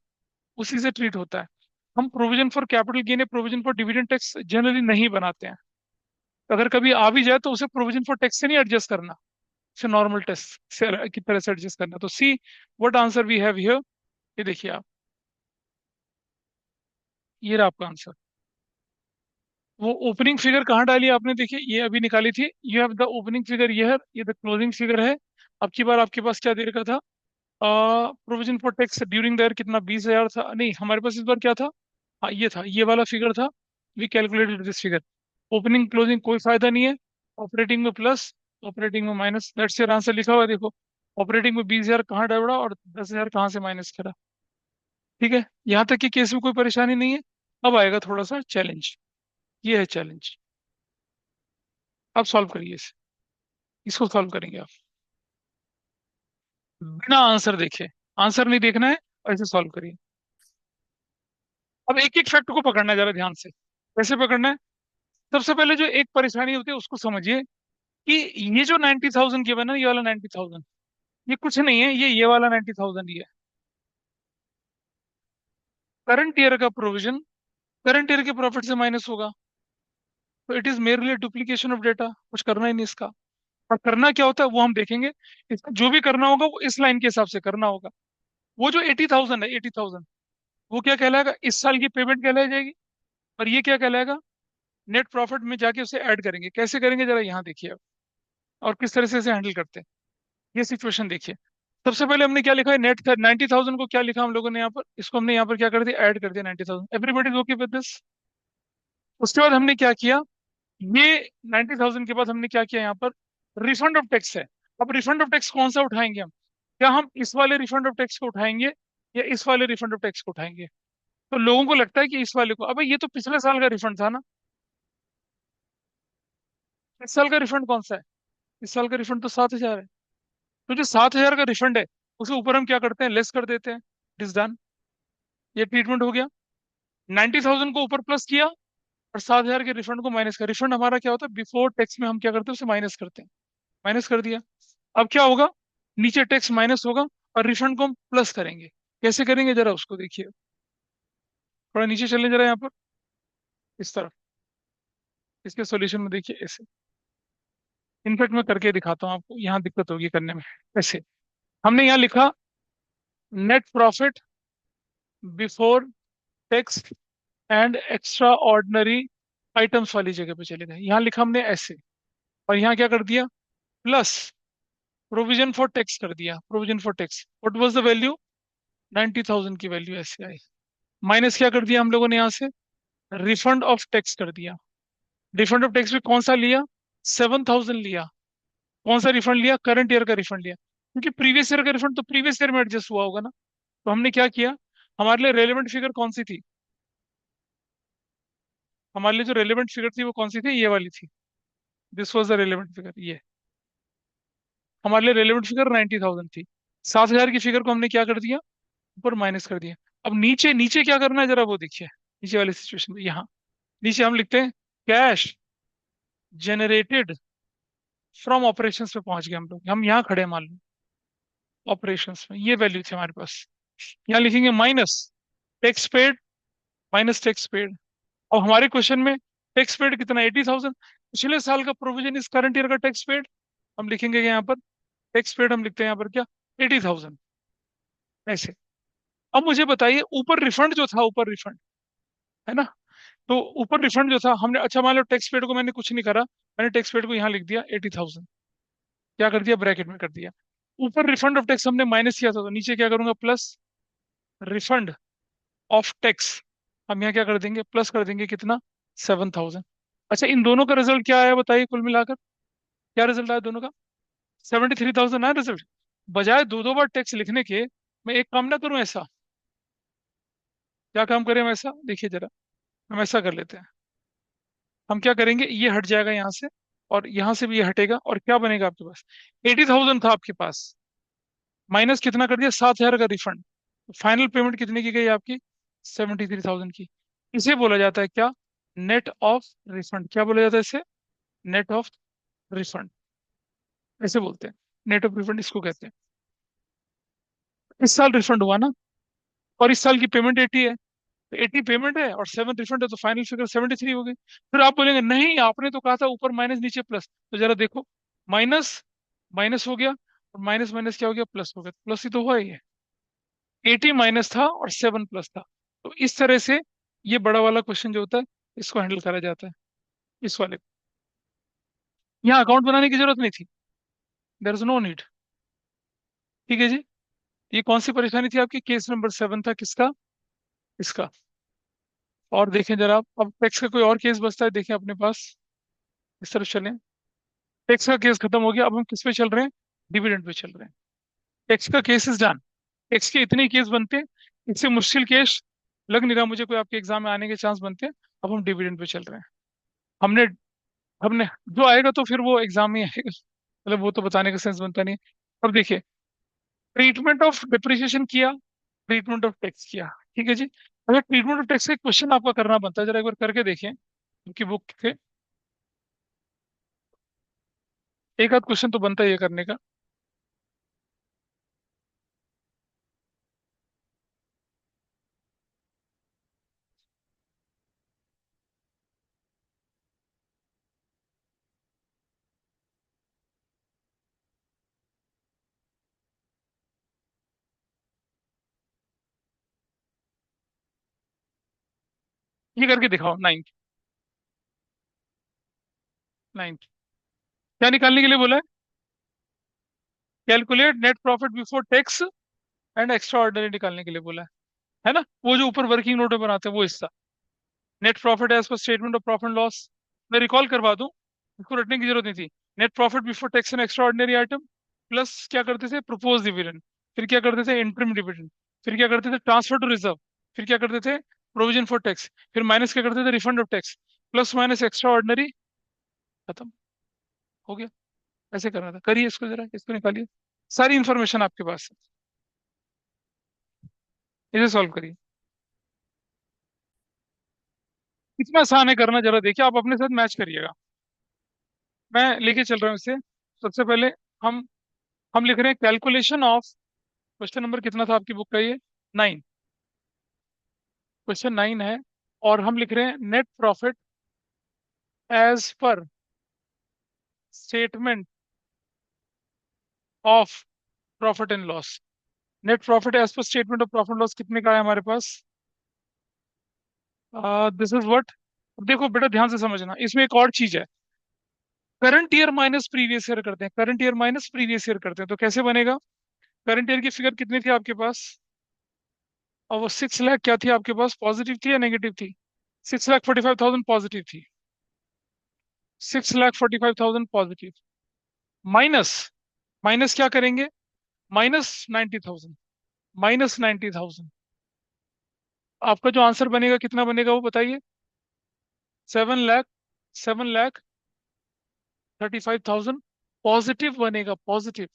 उसी से ट्रीट होता है। हम प्रोविजन फॉर कैपिटल गेन या provision for dividend tax generally नहीं बनाते हैं। अगर कभी आ भी जाए तो उसे प्रोविजन फॉर टैक्स से नहीं एडजस्ट करना, उसे नॉर्मल टैक्स से की तरह से एडजस्ट करना। तो see what answer we have here, ये देखिए आप, ये रहा आपका आंसर। वो ओपनिंग फिगर कहाँ डाली आपने, देखिए ये अभी निकाली थी, you have the opening figure, ये द क्लोजिंग फिगर है। अब की बार आपके पास क्या दे रखा था, provision for tax during the year कितना, 20,000 था, नहीं हमारे पास इस बार क्या था, हाँ ये था, ये वाला फिगर था। We calculated this figure. Opening closing कोई फायदा नहीं है, ऑपरेटिंग में प्लस, ऑपरेटिंग में माइनस, दैट्स योर आंसर लिखा हुआ है देखो। ऑपरेटिंग में 20,000 कहाँ डाला और 10,000 कहाँ से माइनस करा। ठीक है, यहाँ तक कि केस में कोई परेशानी नहीं है। अब आएगा थोड़ा सा चैलेंज, ये है चैलेंज। आप सॉल्व करिए इसे, इसको सॉल्व करेंगे आप बिना आंसर देखे, आंसर नहीं देखना है, ऐसे सॉल्व करिए। अब एक एक फैक्ट को पकड़ना है जरा ध्यान से, कैसे पकड़ना है। सबसे पहले जो एक परेशानी होती है उसको समझिए, कि ये जो 90,000 की बना, ये वाला 90,000, ये कुछ नहीं है, ये वाला 90,000 ही है। करंट ईयर का प्रोविजन करंट ईयर के प्रॉफिट से माइनस होगा। तो it is merely duplication of data, कुछ करना ही नहीं इसका। और करना क्या होता है वो हम देखेंगे, इसका जो भी करना होगा वो इस लाइन के हिसाब से करना होगा। वो जो 80,000 है, 80,000, वो क्या कहलाएगा, इस साल की पेमेंट कहलाई जाएगी। और ये क्या कहलाएगा, नेट प्रॉफिट में जाके उसे ऐड करेंगे। कैसे करेंगे जरा यहाँ देखिए अब, और किस तरह से इसे हैंडल करते हैं, ये सिचुएशन देखिए। सबसे पहले हमने क्या लिखा है, नेट 90,000 को क्या लिखा हम लोगों ने यहाँ पर, इसको हमने यहाँ पर क्या कर दिया, ऐड कर दिया 90,000। Everybody is okay with this. उसके बाद हमने क्या किया, ये 90,000 के बाद हमने क्या किया यहाँ पर, रिफंड ऑफ टैक्स है। अब रिफंड ऑफ टैक्स कौन सा उठाएंगे हम, क्या हम इस वाले रिफंड ऑफ टैक्स को उठाएंगे या इस वाले रिफंड ऑफ टैक्स को उठाएंगे। तो लोगों को लगता है कि इस वाले को, अबे ये तो पिछले साल का रिफंड था ना। इस साल का रिफंड कौन सा है, इस साल का रिफंड तो 7,000 है। तो जो 7,000 का रिफंड है, उसके ऊपर हम क्या करते हैं, लेस कर देते हैं। इट इज डन, ये ट्रीटमेंट हो गया। 90,000 को ऊपर प्लस किया, और 7,000 के रिफंड को माइनस कर, रिफंड हमारा क्या होता है, बिफोर टैक्स में हम क्या करते हैं, उसे माइनस करते हैं। माइनस कर दिया। अब क्या होगा, नीचे टैक्स माइनस होगा, और रिफंड को हम प्लस करेंगे। कैसे करेंगे जरा उसको देखिए, थोड़ा नीचे चलें जरा यहाँ पर, इस तरफ, इसके सॉल्यूशन में देखिए ऐसे। इनफेक्ट मैं करके दिखाता हूँ आपको, यहाँ दिक्कत होगी करने में। ऐसे हमने यहाँ लिखा, net profit before tax and extra ordinary items वाली जगह पे चले गए, यहाँ लिखा हमने ऐसे। और यहाँ क्या कर दिया, प्लस प्रोविजन फॉर टैक्स कर दिया, provision for tax what was the value, 90,000 की वैल्यू ऐसे आई। माइनस क्या कर दिया हम लोगों ने यहाँ से, रिफंड ऑफ टैक्स कर दिया। रिफंड ऑफ टैक्स में कौन सा लिया, 7,000 लिया। कौन सा रिफंड लिया, करंट ईयर का रिफंड लिया, क्योंकि प्रीवियस ईयर का रिफंड तो प्रीवियस ईयर में एडजस्ट हुआ होगा ना। तो हमने क्या किया, हमारे लिए रेलेवेंट फिगर कौन सी थी, हमारे लिए जो रेलेवेंट फिगर थी वो कौन सी थी, ये वाली थी। This was the relevant figure, ये हमारे लिए रेलेवेंट फिगर 90,000 थी। 7,000 की फिगर को हमने क्या कर दिया, ऊपर माइनस कर दिया। अब नीचे नीचे क्या करना है जरा वो देखिए, नीचे वाली सिचुएशन में, यहाँ नीचे हम लिखते हैं, कैश जनरेटेड फ्रॉम ऑपरेशंस पे पहुंच गए हम लोग, हम यहाँ खड़े हैं मान लो, ऑपरेशंस में ये वैल्यू थी हमारे पास। यहाँ लिखेंगे minus tax paid, minus tax paid. अब हमारे क्वेश्चन में टैक्स पेड कितना, 80,000, पिछले साल का प्रोविजन इस करंट ईयर का टैक्स पेड। हम लिखेंगे यहाँ पर टैक्स पेड, हम लिखते हैं यहाँ पर क्या, 80,000 ऐसे। अब मुझे बताइए, ऊपर रिफंड जो था, ऊपर रिफंड है ना, तो ऊपर रिफंड जो था हमने, अच्छा मान लो टैक्स पेड को मैंने कुछ नहीं करा, मैंने टैक्स पेड को यहाँ लिख दिया 80,000, क्या कर दिया, ब्रैकेट में कर दिया। ऊपर रिफंड ऑफ टैक्स हमने माइनस किया था, तो नीचे क्या करूंगा, प्लस रिफंड ऑफ टैक्स। हम यहाँ क्या कर देंगे, प्लस कर देंगे कितना, 7,000। अच्छा इन दोनों का रिजल्ट क्या आया बताइए, कुल मिलाकर क्या रिजल्ट आया दोनों का, 73,000 आया रिजल्ट। बजाय दो दो बार टैक्स लिखने के, मैं एक काम ना करूं ऐसा, क्या काम करें हम ऐसा, देखिए जरा, हम ऐसा कर लेते हैं। हम क्या करेंगे, ये हट जाएगा यहाँ से, और यहाँ से भी ये हटेगा, और क्या बनेगा आपके पास, 80,000 था आपके पास, माइनस कितना कर दिया, 7,000 का रिफंड। फाइनल पेमेंट कितने की गई आपकी, 73,000 की। इसे बोला जाता है क्या, नेट ऑफ रिफंड। क्या बोला जाता है इसे, नेट ऑफ रिफंड, ऐसे बोलते हैं। नेट ऑफ रिफंड इसको कहते हैं। इस साल रिफंड हुआ ना, और इस साल की पेमेंट 80 है, 80 पेमेंट है और 7 रिफंड है, तो फाइनल फिगर 73 हो गई। फिर आप बोलेंगे नहीं आपने तो कहा था ऊपर माइनस नीचे प्लस, तो जरा देखो, माइनस माइनस हो गया और माइनस माइनस क्या हो गया, प्लस हो गया, प्लस ही तो हुआ ही है। 80 माइनस था और 7 प्लस था। तो इस तरह से ये बड़ा वाला क्वेश्चन जो होता है इसको हैंडल करा जाता है, इस वाले। यहाँ अकाउंट बनाने की जरूरत नहीं थी, देयर इज नो नीड। ठीक है जी। ये कौन सी परेशानी थी आपकी, केस नंबर 7 था किसका, इसका। और देखें जरा आप, अब टैक्स का कोई और केस बचता है देखें अपने पास, इस तरफ चलें। टैक्स का केस खत्म हो गया, अब हम किस पे चल रहे हैं, डिविडेंड पे चल रहे हैं। टैक्स का केस इज डन। टैक्स के इतने ही केस बनते हैं, इससे मुश्किल केस लग नहीं रहा मुझे कोई आपके एग्जाम में आने के चांस बनते हैं। अब हम डिविडेंड पे चल रहे हैं। हमने हमने जो आएगा तो फिर वो एग्जाम में आएगा, मतलब वो तो बताने का सेंस बनता नहीं है। अब देखिए, ट्रीटमेंट ऑफ डिप्रिसिएशन किया, ट्रीटमेंट ऑफ टैक्स किया। ठीक है जी। अगर ट्रीटमेंट ऑफ टैक्स का क्वेश्चन आपका करना बनता है, जरा एक बार करके देखें उनकी बुक से। एक आध क्वेश्चन तो बनता ही है करने का। ये करके दिखाओ, नाइन्थ। नाइन्थ क्या निकालने के लिए बोला है, calculate net profit before tax and extra ordinary निकालने के लिए बोला है ना। वो जो ऊपर वर्किंग नोट में बनाते हैं वो हिस्सा, net profit as per statement of profit and loss. मैं रिकॉल करवा दूं, इसको रटने की जरूरत नहीं थी। Net profit before tax and extraordinary item, plus क्या करते थे, प्रपोज डिविडेंड, फिर क्या करते थे, इंटरिम डिविडेंड, फिर क्या करते थे, ट्रांसफर टू रिजर्व, फिर क्या करते थे, प्रोविजन फॉर टैक्स, फिर माइनस क्या करते थे, refund of tax, plus minus extra ordinary, खत्म, हो गया। ऐसे करना था, करिए इसको, जरा इसको निकालिए, सारी इंफॉर्मेशन आपके पास है, इसे सॉल्व करिए। कितना आसान है करना, जरा देखिए, आप अपने साथ मैच करिएगा। मैं लेके चल रहा हूँ इसे। सबसे पहले हम हम लिख रहे हैं कैलकुलेशन ऑफ, क्वेश्चन नंबर कितना था आपकी बुक का, ये 9, क्वेश्चन 9 है। और हम लिख रहे हैं net profit as per statement of profit and loss. Net profit as per statement of profit loss कितने का है हमारे पास, दिस इज व्हाट। देखो बेटा ध्यान से समझना, इसमें एक और चीज है, current year minus previous year करते हैं, current year minus previous year करते हैं, तो कैसे बनेगा। करंट ईयर की फिगर कितनी थी आपके पास, और वो 6 लाख क्या थी आपके पास, पॉजिटिव थी या नेगेटिव थी, 6,45,000 पॉजिटिव थी, 6,45,000 पॉजिटिव, माइनस, माइनस क्या करेंगे, -90,000, -90,000। आपका जो आंसर बनेगा कितना बनेगा वो बताइए, 7 लाख, 7,35,000 पॉजिटिव बनेगा, पॉजिटिव।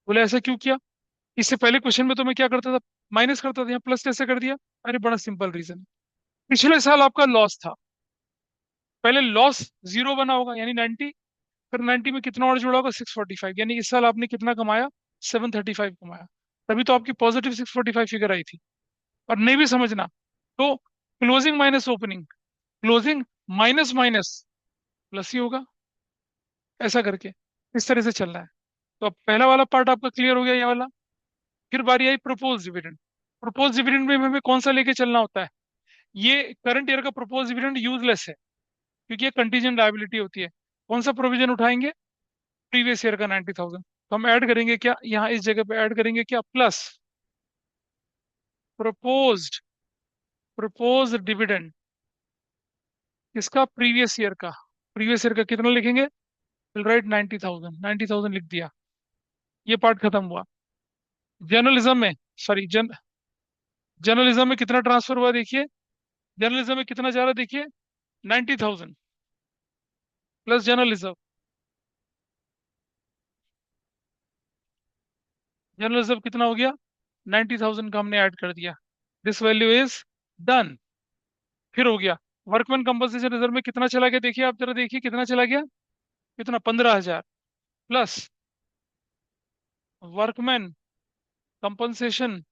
बोले ऐसा क्यों किया, इससे पहले क्वेश्चन में तो मैं क्या करता था, माइनस करता था, यहाँ प्लस कैसे कर दिया। अरे बड़ा सिंपल रीजन, पिछले साल आपका लॉस था, पहले लॉस जीरो बना होगा यानी 90, फिर 90 में कितना और जुड़ा होगा, 645, यानी इस साल आपने कितना कमाया, 735 कमाया। तभी तो आपकी पॉजिटिव 645 फिगर आई थी। और नहीं भी समझना तो closing minus opening, closing minus minus plus ही होगा, ऐसा करके इस तरह से चलना है। तो अब पहला वाला पार्ट आपका क्लियर हो गया, ये वाला। फिर बारी I propose dividend. Propose dividend में हमें कौन सा लेके चलना होता है, ये करंट ईयर का प्रपोज डिविडेंड यूजलेस है, क्योंकि ये कंटीजेंट लायबिलिटी होती है। कौन सा प्रोविजन उठाएंगे, प्रीवियस ईयर का 90,000, तो हम ऐड करेंगे क्या, यहाँ इस जगह पे ऐड करेंगे क्या, प्लस प्रपोज्ड, प्रपोज डिविडेंड किसका, प्रीवियस ईयर का। प्रीवियस ईयर का कितना लिखेंगे, विल राइट 90,000, 90,000 लिख दिया, ये पार्ट खत्म हुआ। जर्नलिज्म में, सॉरी जर्नलिज्म में कितना ट्रांसफर हुआ देखिए, जर्नलिज्म में कितना जा रहा है देखिए, 90,000 प्लस जर्नलिज्म, जर्नलिज्म कितना हो गया, 90,000 का हमने ऐड कर दिया, दिस वैल्यू इज डन। फिर हो गया, वर्कमैन कंपनसेशन रिजर्व में कितना चला गया देखिए, आप जरा देखिए कितना चला गया, कितना, 15,000, प्लस वर्कमैन कंपनसेशन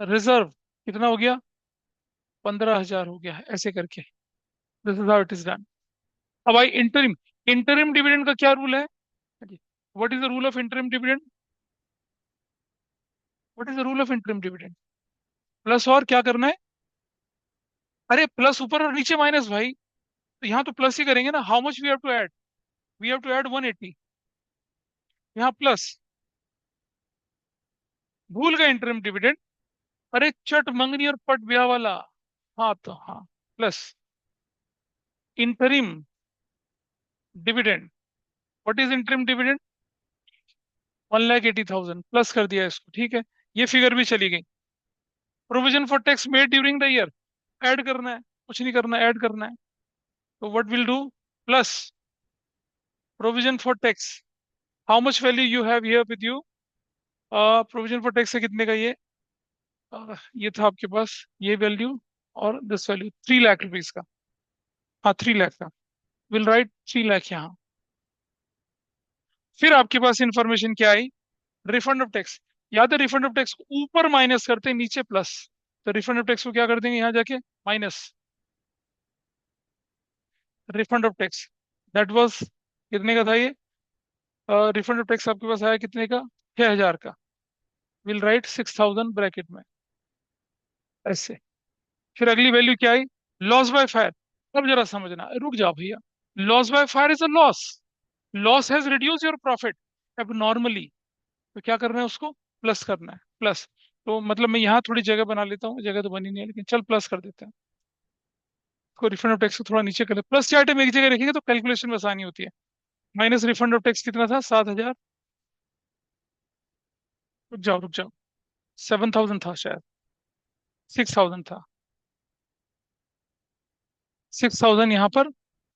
रिजर्व कितना हो गया, 15,000 हो गया है ऐसे करके। This is how it is done. अब भाई इंटरिम, इंटरिम डिविडेंड का क्या रूल है? What is the rule of interim dividend? What is the rule of interim dividend? Plus और क्या करना है? अरे प्लस ऊपर और नीचे माइनस भाई। तो यहाँ तो प्लस ही करेंगे ना। How much we have to add? We have to add 180। यहाँ प्लस। भूल गए इंटरिम डिविडेंड। अरे चट मंगनी और पट ब्याह वाला। हाँ तो हाँ, plus interim dividend. What is interim dividend? 1,80,000 plus कर दिया इसको, ठीक है। ये फिगर भी चली गई। Provision for tax made during the year, add करना है, कुछ नहीं करना, ऐड करना है। तो what will do? Plus provision for tax. How much value you have here with you? Provision for tax है कितने का ये? ये था आपके पास ये वैल्यू, और दिस वैल्यू 3 लाख रुपीज का। हाँ 3 लाख का। विल राइट 3 लाख यहाँ। फिर आपके पास इंफॉर्मेशन क्या आई? Refund of tax. याद है रिफंड ऑफ टैक्स ऊपर माइनस करते हैं, नीचे प्लस। तो रिफंड ऑफ टैक्स को क्या कर देंगे यहाँ जाके? Minus refund of tax. That was कितने का था ये? रिफंड ऑफ टैक्स आपके पास आया कितने का? 6,000 का। विल राइट 6,000 ब्रैकेट में, ऐसे। फिर अगली वैल्यू क्या आई? Loss by fire. अब जरा समझना, रुक जाओ भैया। Loss by fire is a loss. Loss has reduce your profit अब नॉर्मली। तो क्या करना है उसको? प्लस करना है, प्लस। तो मतलब मैं यहाँ थोड़ी जगह बना लेता हूँ, जगह तो बनी नहीं है लेकिन चल प्लस कर देते हैं। इसको रिफंड ऑफ टैक्स को थोड़ा नीचे कर ले, प्लस चार्ट में एक जगह रखेंगे तो कैलकुलेशन में आसानी होती है। माइनस रिफंड ऑफ टैक्स कितना था? 7,000। रुक जाओ रुक जाओ, 7,000 था शायद। 6,000 था। 6,000 यहाँ पर।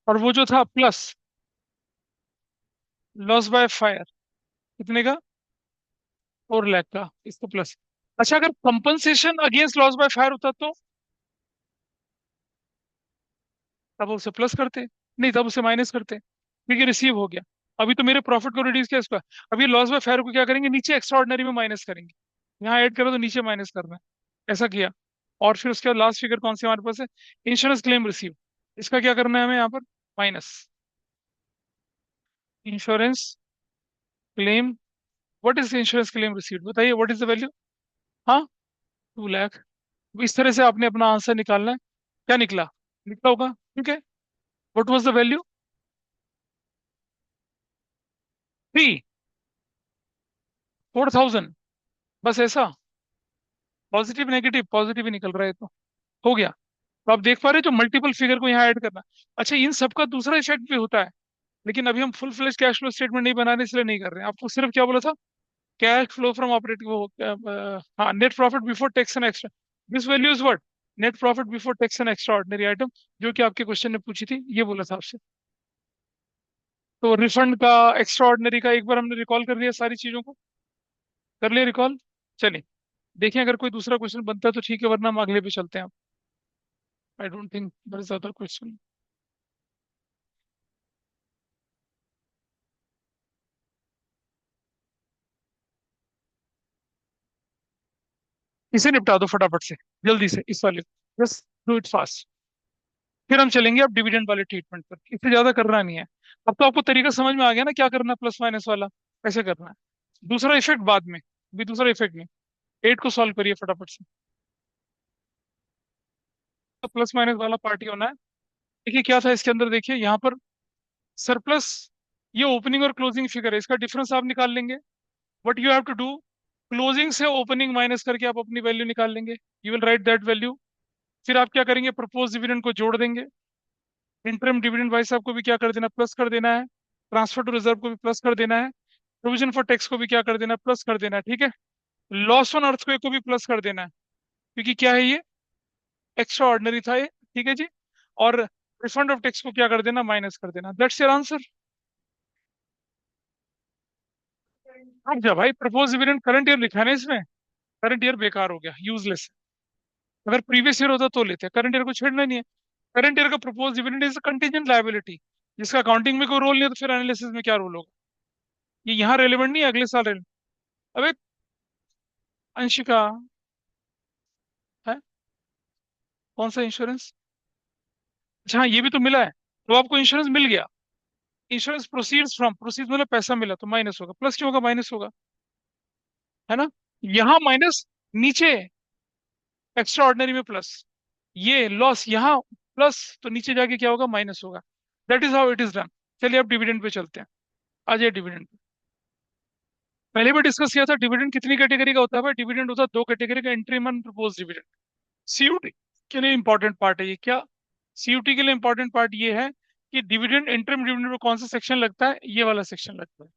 और वो जो था प्लस लॉस बाय फायर कितने का? 4 लाख का, इसको प्लस। अच्छा अगर compensation against loss by fire होता तो तब उसे प्लस करते, नहीं तब उसे माइनस करते, क्योंकि रिसीव हो गया। अभी तो मेरे प्रॉफिट को रिड्यूस किया इसका। अभी लॉस बाय फायर को क्या करेंगे? नीचे एक्स्ट्रा ऑर्डिनरी में माइनस करेंगे। यहाँ ऐड करो तो नीचे माइनस करना है, ऐसा किया। और फिर उसके बाद लास्ट फिगर कौन सी हमारे पास है? Insurance claim receive. इसका क्या करना है हमें यहाँ पर? Minus insurance claim. What is insurance claim receive? बताइए व्हाट इज द वैल्यू? हाँ 2 लाख। इस तरह से आपने अपना आंसर निकालना है। क्या निकला? निकला होगा, ठीक है। What was the value? 4,000। बस ऐसा? Positive negative? पॉजिटिव ही निकल रहा है तो हो गया। तो आप देख पा रहे हो जो मल्टीपल फिगर को यहाँ ऐड करना। अच्छा इन सबका दूसरा इफेक्ट भी होता है, लेकिन अभी हम full fledge cash flow statement नहीं बना रहे इसलिए नहीं कर रहे हैं। आपको सिर्फ क्या बोला था? कैश फ्लो फ्रॉम ऑपरेटिंग, वो हाँ net profit before tax and extra. This value is what? Net profit before tax and extraordinary item, जो कि आपके क्वेश्चन ने पूछी थी, ये बोला था आपसे। तो रिफंड का, एक्स्ट्रा ऑर्डिनरी का एक बार हमने रिकॉल कर लिया सारी चीजों को। कर लिया रिकॉल। चलिए देखें अगर कोई दूसरा क्वेश्चन बनता है तो ठीक है, वरना हम अगले पे चलते हैं। I don't think there is other question. इसे निपटा दो फटाफट से, जल्दी से इस वाले को, बस डू इट फास्ट। फिर हम चलेंगे अब डिविडेंड वाले ट्रीटमेंट पर, इससे ज्यादा करना नहीं है। अब तो आपको तरीका समझ में आ गया ना क्या करना है, प्लस माइनस वाला कैसे करना है। दूसरा इफेक्ट बाद में, अभी दूसरा इफेक्ट नहीं। 8 को सॉल्व करिए फटाफट से। तो प्लस माइनस वाला पार्ट ही होना है। देखिए क्या था इसके अंदर, देखिए यहाँ पर सरप्लस, ये ओपनिंग और क्लोजिंग फिगर है, इसका डिफरेंस आप निकाल लेंगे। What you have to do, closing से ओपनिंग माइनस करके आप अपनी वैल्यू निकाल लेंगे। You will write that value. फिर आप क्या करेंगे? प्रपोज डिविडेंड को जोड़ देंगे। इंटरम डिविडेंड भाई साहब को भी क्या कर देना? प्लस कर देना है। ट्रांसफर टू रिजर्व को भी प्लस कर देना है। प्रोविजन फॉर टैक्स को भी क्या कर देना है? प्लस कर देना है, ठीक है। लॉस ऑन अर्थक्वेक को भी प्लस कर देना है, क्योंकि क्या है ये? एक्स्ट्रा ऑर्डिनरी था ये, ठीक है जी। और रिफंड ऑफ टैक्स को क्या कर देना? माइनस कर देना। That's your answer. रुक जा भाई, प्रपोज डिविडेंड करंट ईयर लिखा है ना इसमें। करंट ईयर बेकार हो गया, यूजलेस। अगर प्रीवियस ईयर होता तो लेते, करंट ईयर को छेड़ना नहीं है। करंट ईयर का propose dividend is contingent liability, जिसका अकाउंटिंग में कोई रोल नहीं है, तो फिर एनालिसिस में क्या रोल होगा? ये यहाँ रेलिवेंट नहीं है, अगले साल रेलिवेंट। अबे अंशिका है। कौन सा इंश्योरेंस? अच्छा हाँ, ये भी तो मिला है, तो आपको इंश्योरेंस मिल गया। इंश्योरेंस प्रोसीड्स फ्रॉम, प्रोसीड मतलब पैसा मिला तो माइनस होगा, प्लस क्यों होगा, माइनस होगा, है ना। यहाँ माइनस, नीचे एक्स्ट्रा ऑर्डिनरी में प्लस, ये लॉस यहाँ प्लस, तो नीचे जाके क्या होगा, माइनस होगा। That is how it is done. चलिए अब डिविडेंड पे चलते हैं। आ जाइए डिविडेंड पे। पहले भी डिस्कस किया था डिविडेंड कितनी कैटेगरी का होता है भाई। डिविडेंड होता है दो कैटेगरी का, interim and propose dividend. CUT के लिए इंपॉर्टेंट पार्ट है ये क्या, सीयूटी के लिए इंपॉर्टेंट पार्ट ये है कि डिविडेंड, इंटरम डिविडेंड में कौन सा सेक्शन लगता है, ये वाला सेक्शन लगता है।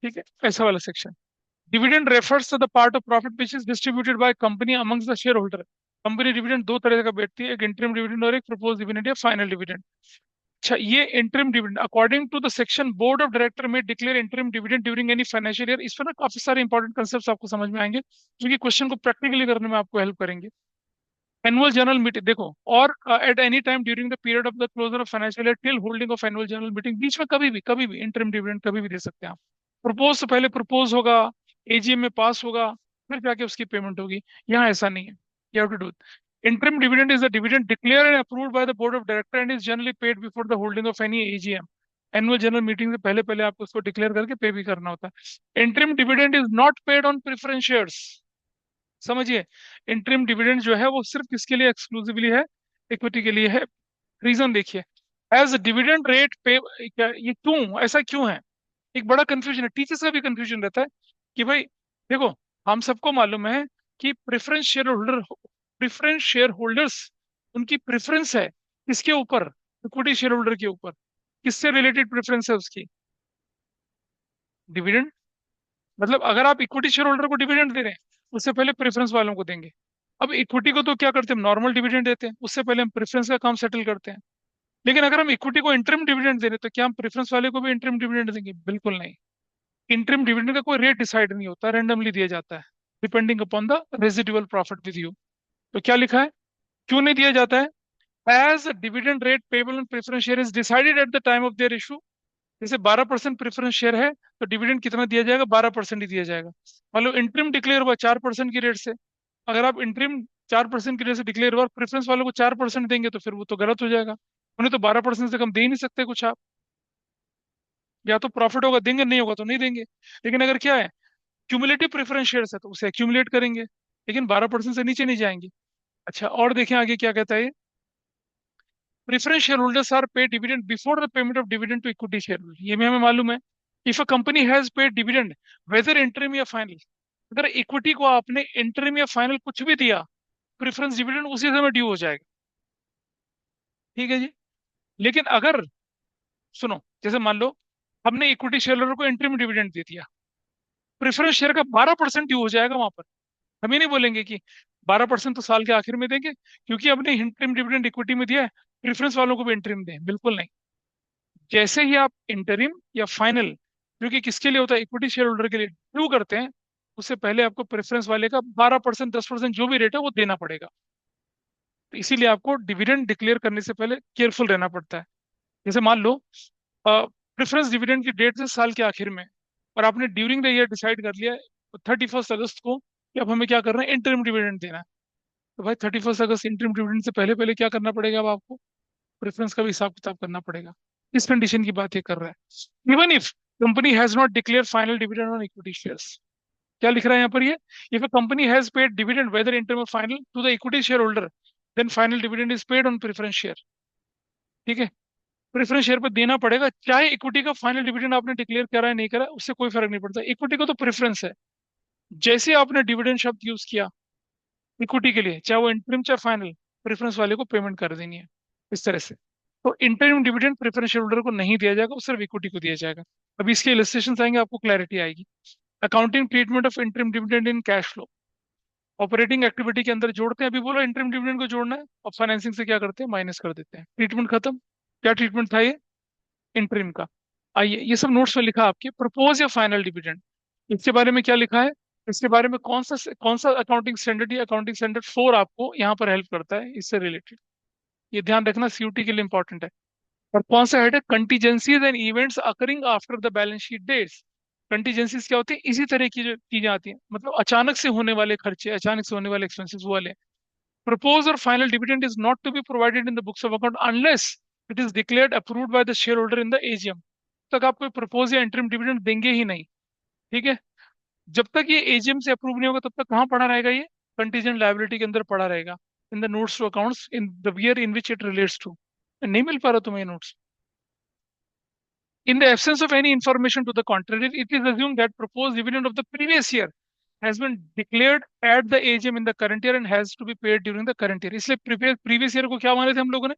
ठीक है, ऐसा वाला section. Dividend refers to the part of profit which is distributed by company amongst the shareholder. Company dividend दो तरह का बैठती है, एक इंटरम डिविडेंड और एक प्रपोज डिविडेंड या फाइनल डिविडेंड। अच्छा, ये interim dividend according to the section board of director में declare interim dividend during any financial year. इस पर ना काफी सारे इंपॉर्टेंट कंसेप्ट्स आपको समझ में आएंगे, जो कि क्वेश्चन को प्रैक्टिकली करने में आपको हेल्प करेंगे। एनुअल जनरल मीटिंग देखो, और at any time during the period of the closure of financial year till holding of annual general meeting, बीच में कभी भी इंटरिम डिविडेंड कभी भी दे सकते हैं आप। प्रपोज से पहले प्रपोज होगा, एजीएम में पास होगा, फिर जाके उसकी पेमेंट होगी। यहाँ ऐसा नहीं है, you have to do. Interim dividend is the dividend declared and approved by the board of director and is generally paid before the holding of any AGM. Annual general meeting से पहले पहले आपको उसको डिक्लेयर करके पे भी करना होता है। Interim dividend is not paid on preference shares. समझिए, इंटरिम डिविडेंड जो है वो सिर्फ किसके लिए एक्सक्लूसिवली है, इक्विटी के लिए है। रीजन देखिए, एज डिविडेंड रेट पे, क्या ये क्यों, ऐसा क्यों है, एक बड़ा कंफ्यूजन है, टीचर्स का भी कंफ्यूजन रहता है कि भाई देखो, हम सबको मालूम है कि प्रेफरेंस शेयर होल्डर्स, उनकी प्रेफरेंस है किसके ऊपर, इक्विटी शेयर होल्डर के ऊपर। किससे रिलेटेड प्रेफरेंस है उसकी, डिविडेंड। मतलब अगर आप इक्विटी शेयर होल्डर को डिविडेंड दे रहे हैं, उससे पहले प्रेफरेंस वालों को देंगे। अब इक्विटी को तो क्या करते हैं, नॉर्मल डिविडेंड देते हैं, उससे पहले हम प्रेफरेंस का काम सेटल करते हैं। लेकिन अगर हम इक्विटी को इंटरिम डिविडेंड दे रहे हैं, तो क्या हम प्रेफरेंस वाले को भी इंटरिम डिविडेंड देंगे, बिल्कुल नहीं। इंटरिम डिविडेंड का कोई रेट डिसाइड नहीं होता, रैंडमली दिया जाता है, depending upon the residual profit with you. तो क्या लिखा है, क्यों नहीं दिया जाता है, as dividend rate payable on preference share is decided at the time of their issue. जैसे 12% प्रेफरेंस शेयर है, तो डिविडेंड कितना दिया जाएगा, 12% ही दिया जाएगा। मान लो इंटरिम डिक्लेयर हुआ 4% की रेट से, अगर आप इंटरिम 4% की रेट से डिक्लेयर हुआ, प्रेफरेंस वालों को 4% देंगे, तो फिर वो तो गलत हो जाएगा। उन्हें तो 12% से कम दे ही नहीं सकते कुछ आप। या तो प्रॉफिट होगा देंगे, नहीं होगा तो नहीं देंगे। लेकिन अगर क्या है, क्यूमुलेटिव प्रेफरेंस शेयर्स है, तो उसे एक्यूमुलेट करेंगे, लेकिन 12% से नीचे नहीं जाएंगे। अच्छा, और देखें आगे क्या कहता है, preference shareholders are paid dividend before the payment of dividend to equity share holder. ये भी हमें मालूम है। If a company has paid dividend whether interim या फाइनल, अगर इक्विटी को आपने इंटरिम या फाइनल कुछ भी दिया, प्रेफरेंस डिविडेंड उसी समय ड्यू हो जाएगा। ठीक है जी। लेकिन अगर, सुनो, जैसे मान लो हमने इक्विटी शेयर होल्डर को इंटरिम डिविडेंड दे दिया, प्रेफरेंस शेयर का 12% ड्यू हो जाएगा वहां पर। हम ये नहीं बोलेंगे कि 12% तो साल के आखिर में देंगे, क्योंकि हमने इंटरिम डिविडेंड इक्विटी में दिया है, प्रेफरेंस वालों को भी इंटरिम दें, बिल्कुल नहीं। जैसे ही आप इंटरिम या फाइनल, जो कि किसके लिए होता है, इक्विटी शेयर होल्डर के लिए ड्यू करते हैं, उससे पहले आपको प्रेफरेंस वाले का 12%, 10% जो भी रेट है वो देना पड़ेगा। तो इसीलिए आपको डिविडेंड डिक्लेयर करने से पहले केयरफुल रहना पड़ता है। जैसे मान लो प्रेफरेंस डिविडेंड की डेट से साल के आखिर में, और आपने ड्यूरिंग द ईयर डिसाइड कर लिया 31 अगस्त को कि अब हमें क्या करना है, इंटरिम डिविडेंड देना है। तो भाई 31 अगस्त इंटरिम डिविडेंड से पहले पहले क्या करना पड़ेगा, अब आपको प्रेफरेंस का भी हिसाब किताब करना पड़ेगा। इस कंडीशन की बात ये कर रहा है, even if company has not declare final dividend on equity shares. क्या लिख रहा है यहाँ पर ये, if a company has paid dividend whether interim और final to the equity share holder, then final dividend is paid on preference share. ठीक है, प्रेफरेंस शेयर पर देना पड़ेगा, चाहे इक्विटी का फाइनल डिविडेंड आपने डिक्लेयर करा है नहीं करा, उससे कोई फर्क नहीं पड़ता। इक्विटी को तो प्रेफरेंस है, जैसे आपने डिविडेंड शब्द यूज किया इक्विटी के लिए, चाहे वो इंटरिम चाहे फाइनल, प्रेफरेंस वाले को पेमेंट कर देनी है, इस तरह से। तो interim dividend preference share holder को नहीं दिया जाएगा, वो सिर्फ इक्विटी को दिया जाएगा। अब इसके इलस्ट्रेशन आएंगे, आपको क्लैरिटी आएगी। Accounting treatment of interim dividend in cash flow, operating activity के अंदर जोड़ते हैं, अभी बोला इंटरिम डिविडेंड को जोड़ना है, और फाइनेंसिंग से क्या करते हैं, माइनस कर देते हैं, ट्रीटमेंट खत्म। क्या ट्रीटमेंट था ये, इंटरिम का। आइए, ये सब नोट्स में लिखा आपके, प्रपोज या फाइनल डिविडेंड, इसके बारे में क्या लिखा है, इसके बारे में कौन सा अकाउंटिंग स्टैंडर्ड या अकाउंटिंग स्टैंडर्ड 4 आपको यहाँ पर हेल्प करता है, इससे रिलेटेड। ये ध्यान रखना, सीयूटी के लिए इंपॉर्टेंट है। और कौन सा हेड है, contingencies and events occurring after the balance sheet dates. Contingencies क्या होती है, इसी तरह की जो चीजें आती हैं, मतलब अचानक से होने वाले खर्चे, अचानक से होने वाले एक्सपेंसेस, वो वाले। Proposed or final dividend is not to be provided in the books of account unless it is declared approved by the shareholder in the AGM. तक आप कोई प्रपोज या इंटरिम डिविडेंड देंगे ही नहीं। ठीक है। जब तक ये एजीएम से अप्रूव नहीं होगा तब तक कहाँ पड़ा रहेगा ये? कंटीजेंट लायबिलिटी के अंदर पड़ा रहेगा, in the notes to accounts in the year in which it relates to. नहीं मिल पा रहा तुम्हें notes. In the absence of any information to the contrary, it is assumed that proposed dividend of the previous year has been declared at the AGM in the current year and has to be paid during the current year। इसलिए previous year को क्या माने थे हम लोगों ने?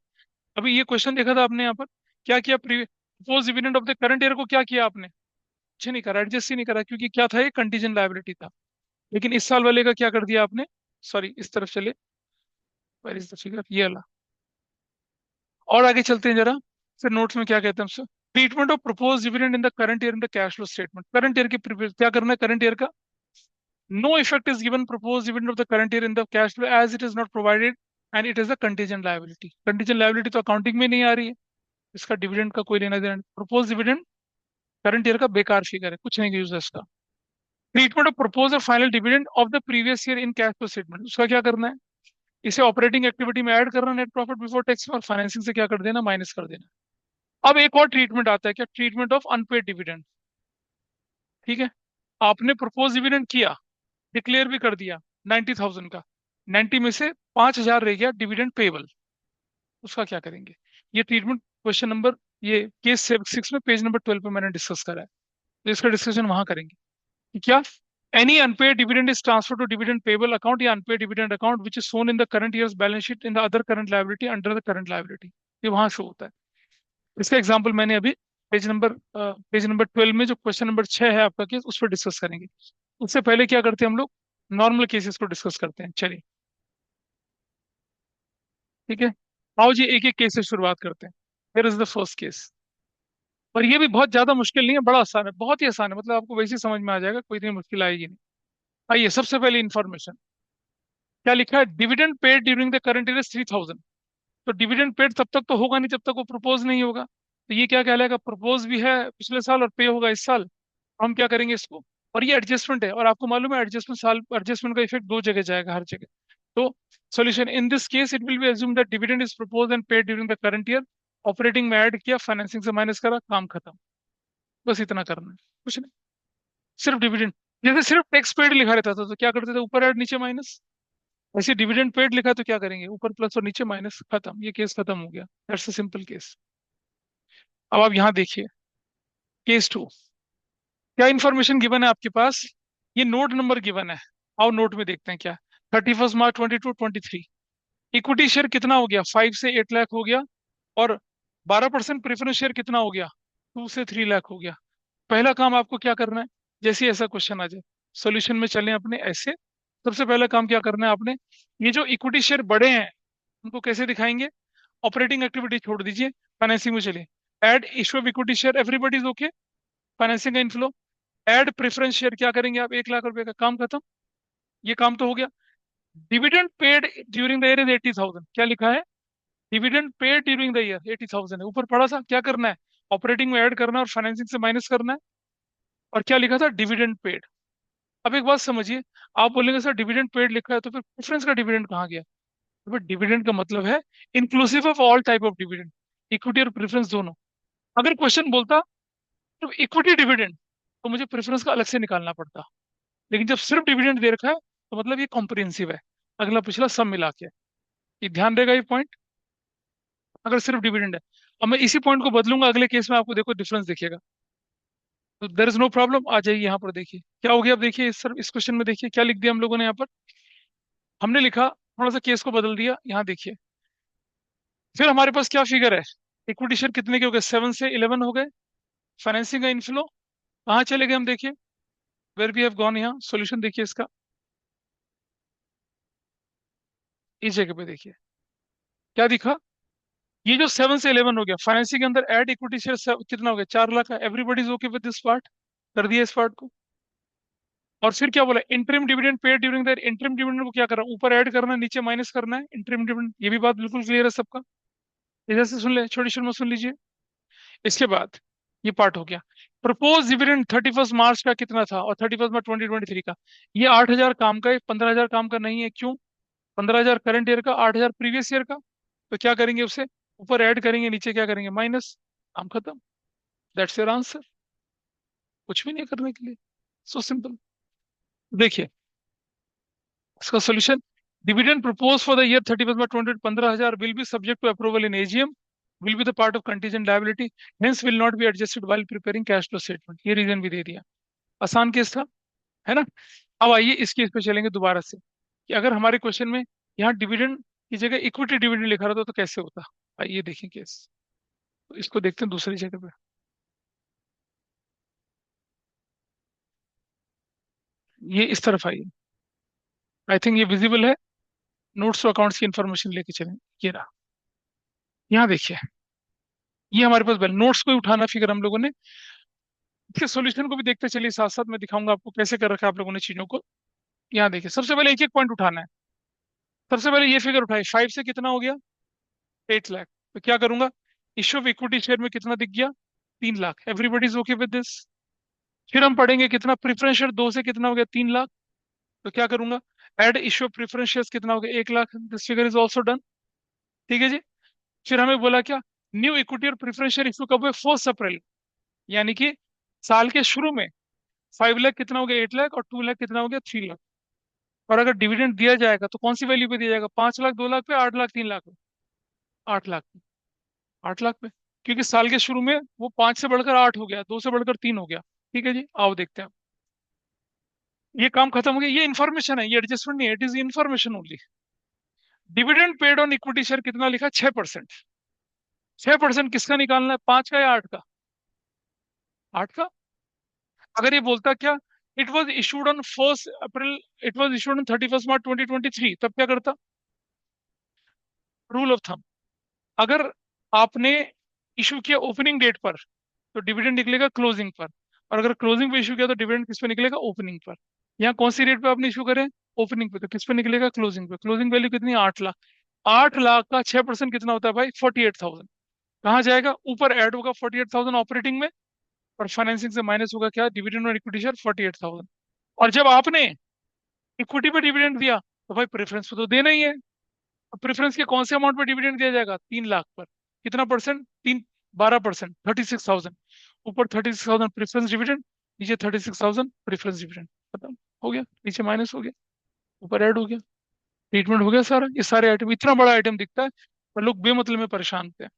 अभी ये क्वेश्चन देखा था आपने यहाँ पर, क्या किया? Propose dividend of the current year को क्या किया आपने? कुछ नहीं करा, एडजस्ट ही नहीं करा, क्योंकि क्या था? ये कंटीजेंट लायबिलिटी था। लेकिन इस साल वाले का क्या कर दिया आपने? सॉरी, इस तरफ चले, वेयर इज द फिगर, ये वाला। और आगे चलते हैं जरा, फिर नोट्स में क्या कहते हैं हमसे। Treatment of propose dividend in the current year in the cash flow statement. Current year की क्या करना है करंट ईयर का? No effect is given propose dividend of the current year in the cash flow as it is not provided and it is a contingent liability. Contingent liability तो accounting में नहीं आ रही है, इसका डिविडेंड का कोई लेना देना नहीं। प्रपोज डिविडेंड करंट ईयर का बेकार फिगर है, कुछ नहीं यूज है इसका। ट्रीटमेंट ऑफ प्रपोज और final dividend of the previous year in cash flow statement, उसका क्या करना है? इसे ऑपरेटिंग एक्टिविटी में ऐड करना, नेट प्रॉफिट बिफोर टैक्स, और फाइनेंसिंग से क्या कर देना? माइनस कर देना। अब एक और ट्रीटमेंट आता है, क्या? Treatment of unpaired dividend. ठीक है। आपने प्रपोज डिविडेंड किया, डिक्लेयर भी कर दिया 90,000 का, 90 में से 5,000 रह गया डिविडेंड पेबल, उसका क्या करेंगे? ये ट्रीटमेंट क्वेश्चन नंबर, ये केस 6 में पेज नंबर 12 पे मैंने डिस्कस करा है, तो इसका डिस्कशन वहां करेंगे कि क्या any unpaid dividend is transfer to dividend payable account या unpaid dividend account which is shown in the current years balance sheet in the other current liability under the current liability. ये वहां show होता है। इसका example मैंने अभी page number 12 में जो क्वेश्चन नंबर 6 है आपका केस, उस पर डिस्कस करेंगे। उससे पहले क्या करते हैं हम लोग? नॉर्मल केसेस को डिस्कस करते हैं, चलिए। ठीक है। आओ जी, एक एक केस से शुरुआत करते हैं। Here is the first case. और ये भी बहुत ज्यादा मुश्किल नहीं है, बड़ा आसान है, बहुत ही आसान है, मतलब आपको वैसे ही समझ में आ जाएगा, कोई इतनी मुश्किल आएगी नहीं। आइए, सबसे पहले इन्फॉर्मेशन क्या लिखा है? Dividend paid during the current year is 3,000। तो डिविडेंड पेड तब तक तो होगा नहीं जब तक वो प्रपोज नहीं होगा। तो ये क्या कहलाएगा? प्रपोज भी है पिछले साल और पे होगा इस साल। हम क्या करेंगे इसको? और ये एडजस्टमेंट है, और आपको मालूम है एडजस्टमेंट का इफेक्ट दो जगह जाएगा, हर जगह। तो solution in this case it will be assume that dividend is propose and paid during the current year. Operating में ऐड किया, फाइनेंसिंग से माइनस करा, काम खत्म। बस इतना करना है, कुछ नहीं। सिर्फ डिविडेंड, जैसे सिर्फ टैक्स पेड लिखा रहता था तो क्या करते थे? ऊपर ऐड नीचे माइनस। ऐसे डिविडेंड पेड लिखा है तो क्या करेंगे? ऊपर प्लस और नीचे माइनस, खत्म। ये केस खत्म हो गया। That's a simple case. अब आप यहाँ देखिए, केस 2। क्या इंफॉर्मेशन गिवन है आपके पास? ये नोट नंबर गिवन है। आओ नोट में देखते हैं क्या। 31 मार्च 22-23 इक्विटी शेयर कितना हो गया? 5 से 8 लाख हो गया। और 12% प्रेफरेंस शेयर कितना हो गया? 2 से 3 लाख हो गया। पहला काम आपको क्या करना है? जैसे ही ऐसा क्वेश्चन आ जाए, सॉल्यूशन में चलें अपने ऐसे। सबसे पहला काम क्या करना है आपने? ये जो इक्विटी शेयर बड़े हैं उनको कैसे दिखाएंगे? ऑपरेटिंग एक्टिविटी छोड़ दीजिए, फाइनेंसिंग में चलिए। Add issue of equity share, everybody is okay, financing का इनफ्लो। एड प्रेफरेंस शेयर, क्या करेंगे आप? 1 लाख रुपए का, काम खत्म। ये काम तो हो गया। Dividend paid during the year is 80,000। क्या लिखा है? Dividend paid during the year 80,000 है, ऊपर पड़ा सा। क्या करना है? ऑपरेटिंग में ऐड करना है और फाइनेंसिंग से माइनस करना है। और क्या लिखा था? Dividend paid. अब एक बात समझिए, आप बोलेंगे सर डिविडेंड पेड लिखा है तो फिर प्रेफरेंस का डिविडेंड कहाँ गया? तो फिर डिविडेंड का मतलब है inclusive of all type of dividend, equity और प्रेफरेंस दोनों। अगर क्वेश्चन बोलता तो इक्विटी डिविडेंड, तो मुझे प्रेफरेंस का अलग से निकालना पड़ता। लेकिन जब सिर्फ डिविडेंड दे रखा है तो मतलब ये कॉम्प्रिहेंसिव है, अगला पिछला सब मिला के। ये ध्यान देगा ये पॉइंट, अगर सिर्फ डिविडेंड है। अब मैं इसी पॉइंट को बदलूंगा अगले केस में, आपको देखो डिफरेंस दिखेगा। तो देर इज नो प्रॉब्लम। आ जाइए यहाँ पर, देखिए क्या हो गया। अब देखिए इस क्वेश्चन में देखिए क्या लिख दिया हम लोगों ने यहाँ पर। हमने लिखा, थोड़ा सा केस को बदल दिया, यहाँ देखिए। फिर हमारे पास क्या फिगर है? इक्विटी शेयर कितने के हो गए? 7 से 11 हो गए। फाइनेंसिंग का इनफ्लो कहाँ चले गए हम? देखिए वेर वी हैव गॉन, यहाँ सोल्यूशन देखिए इसका, इस जगह पे देखिए क्या दिखा। ये जो 7 से 11 हो गया, फाइनेंसिंग के अंदर ऐड इक्विटी शेयर कितना हो गया? 4 लाख का। Everybody is okay with this part, कर दिया इस पार्ट को। और फिर क्या बोला? Interim dividend paid during the, interim dividend को क्या करना? ऊपर ऐड करना है, नीचे माइनस करना है। इंटरिम डिविडेंड, ये भी बात बिल्कुल क्लियर है सबका? इधर से सुन ले, छोटी शुरू में सुन लीजिए। इसके बाद ये पार्ट हो गया। प्रपोज डिविडेंड 31 मार्च का कितना था और 31 मार्च 2023 का? ये 8,000 काम का है, 15,000 काम का नहीं है। क्यों? 15,000 करंट ईयर का, 8,000 प्रीवियस ईयर का। तो क्या करेंगे उसे, ऊपर ऐड करेंगे, नीचे क्या करेंगे, माइनस। काम खत्म। That's your answer. कुछ भी नहीं करने के लिए। So simple. देखिए इसका solution, dividend propose for the year 31 March 20, 15,000 will be subject to approval in AGM, will be the part of contingent liability, hence will not be adjusted while preparing cash flow statement. ये reason भी दे दिया। आसान case था, है ना। अब आइए इस केस पे चलेंगे दोबारा से, कि अगर हमारे क्वेश्चन में यहाँ डिविडेंड की जगह इक्विटी डिविडेंड लिखा रहता तो कैसे होता। आइए देखें केस। तो इसको देखते हैं दूसरी जगह पे। ये इस तरफ आइए। आई थिंक ये विजिबल है। नोट्स टू अकाउंट्स की इंफॉर्मेशन लेके चलें। ये रहा। यहाँ देखिए, ये हमारे पास नोट्स को ही उठाना फिगर हम लोगों ने। इसके सॉल्यूशन को भी देखते चलिए, साथ साथ मैं दिखाऊंगा आपको कैसे कर रखा है आप लोगों ने चीजों को। यहाँ देखिए, सबसे पहले एक एक पॉइंट उठाना है। सबसे पहले ये फिगर उठाई, 5 से कितना हो गया, 8 लाख। तो क्या करूंगा, इश्यू ऑफ इक्विटी शेयर में कितना दिख गया, 3 lakh. Everybody is okay with this. फिर हम पढ़ेंगे कितना प्रेफरेंस शेयर, 2 से कितना हो गया, 3 लाख। तो क्या करूंगा, add issue of preference share कितना हो गया, 1 lakh. This figure is also done. ठीक है जी। फिर हमें बोला क्या, न्यू इक्विटी और प्रेफरेंस शेयर इश्यू कब हुए, 1 अप्रैल। यानी कि साल के शुरू में 5 लाख कितना हो गया, 8 लाख, और 2 लाख कितना हो गया, 3 लाख। और अगर डिविडेंड दिया जाएगा तो कौन सी वैल्यू पे दिया जाएगा, 5 लाख 2 लाख पे, 8 लाख 3 लाख पे, 8 लाख पे। 8 लाख पे, क्योंकि साल के शुरू में वो 5 से बढ़कर 8 हो गया, 2 से बढ़कर 3 हो गया। ठीक है जी, आओ देखते हैं। ये काम खत्म हो गया, ये इन्फॉर्मेशन है, ये एडजस्टमेंट नहीं है, it is information only. Dividend paid on equity share कितना लिखा, 6%। 6% किसका निकालना है, 5 का या 8 का, 8 का। अगर ये बोलता क्या, it was issued on 1 April, it was issued on 31 मार्च 2023, तब क्या करता, रूल ऑफ थंब, अगर आपने इशू किया ओपनिंग डेट पर तो डिविडेंड निकलेगा क्लोजिंग पर, और अगर क्लोजिंग पे इशू किया तो डिविडेंड किस पे निकलेगा, ओपनिंग पर। यहाँ कौन सी डेट पे आपने इशू करे, ओपनिंग पे, तो किस पे निकलेगा, क्लोजिंग पे। क्लोजिंग वैल्यू कितनी है, 8 लाख। 8 लाख का 6% कितना होता है भाई, 48,000। कहाँ जाएगा, ऊपर ऐड होगा 48,000 ऑपरेटिंग में, और फाइनेंसिंग से माइनस होगा क्या, डिविडेंड और इक्विटी शेयर 48,000। और जब आपने इक्विटी पे डिविडेंड दिया तो भाई प्रेफरेंस पे तो देना ही है। अब प्रेफरेंस के कौन से अमाउंट पे डिविडेंड दिया जाएगा, 3 लाख पर। कितना परसेंट, 12%, 36,000। ऊपर 36,000 प्रेफरेंस डिविडेंड, नीचे 36,000 प्रेफरेंस डिविडेंड। खत्म हो गया, नीचे माइनस हो गया, ऊपर ऐड हो गया। ट्रीटमेंट हो गया सारा। ये सारे आइटम, इतना बड़ा आइटम दिखता है पर लोग बेमतलब में परेशान होते हैं।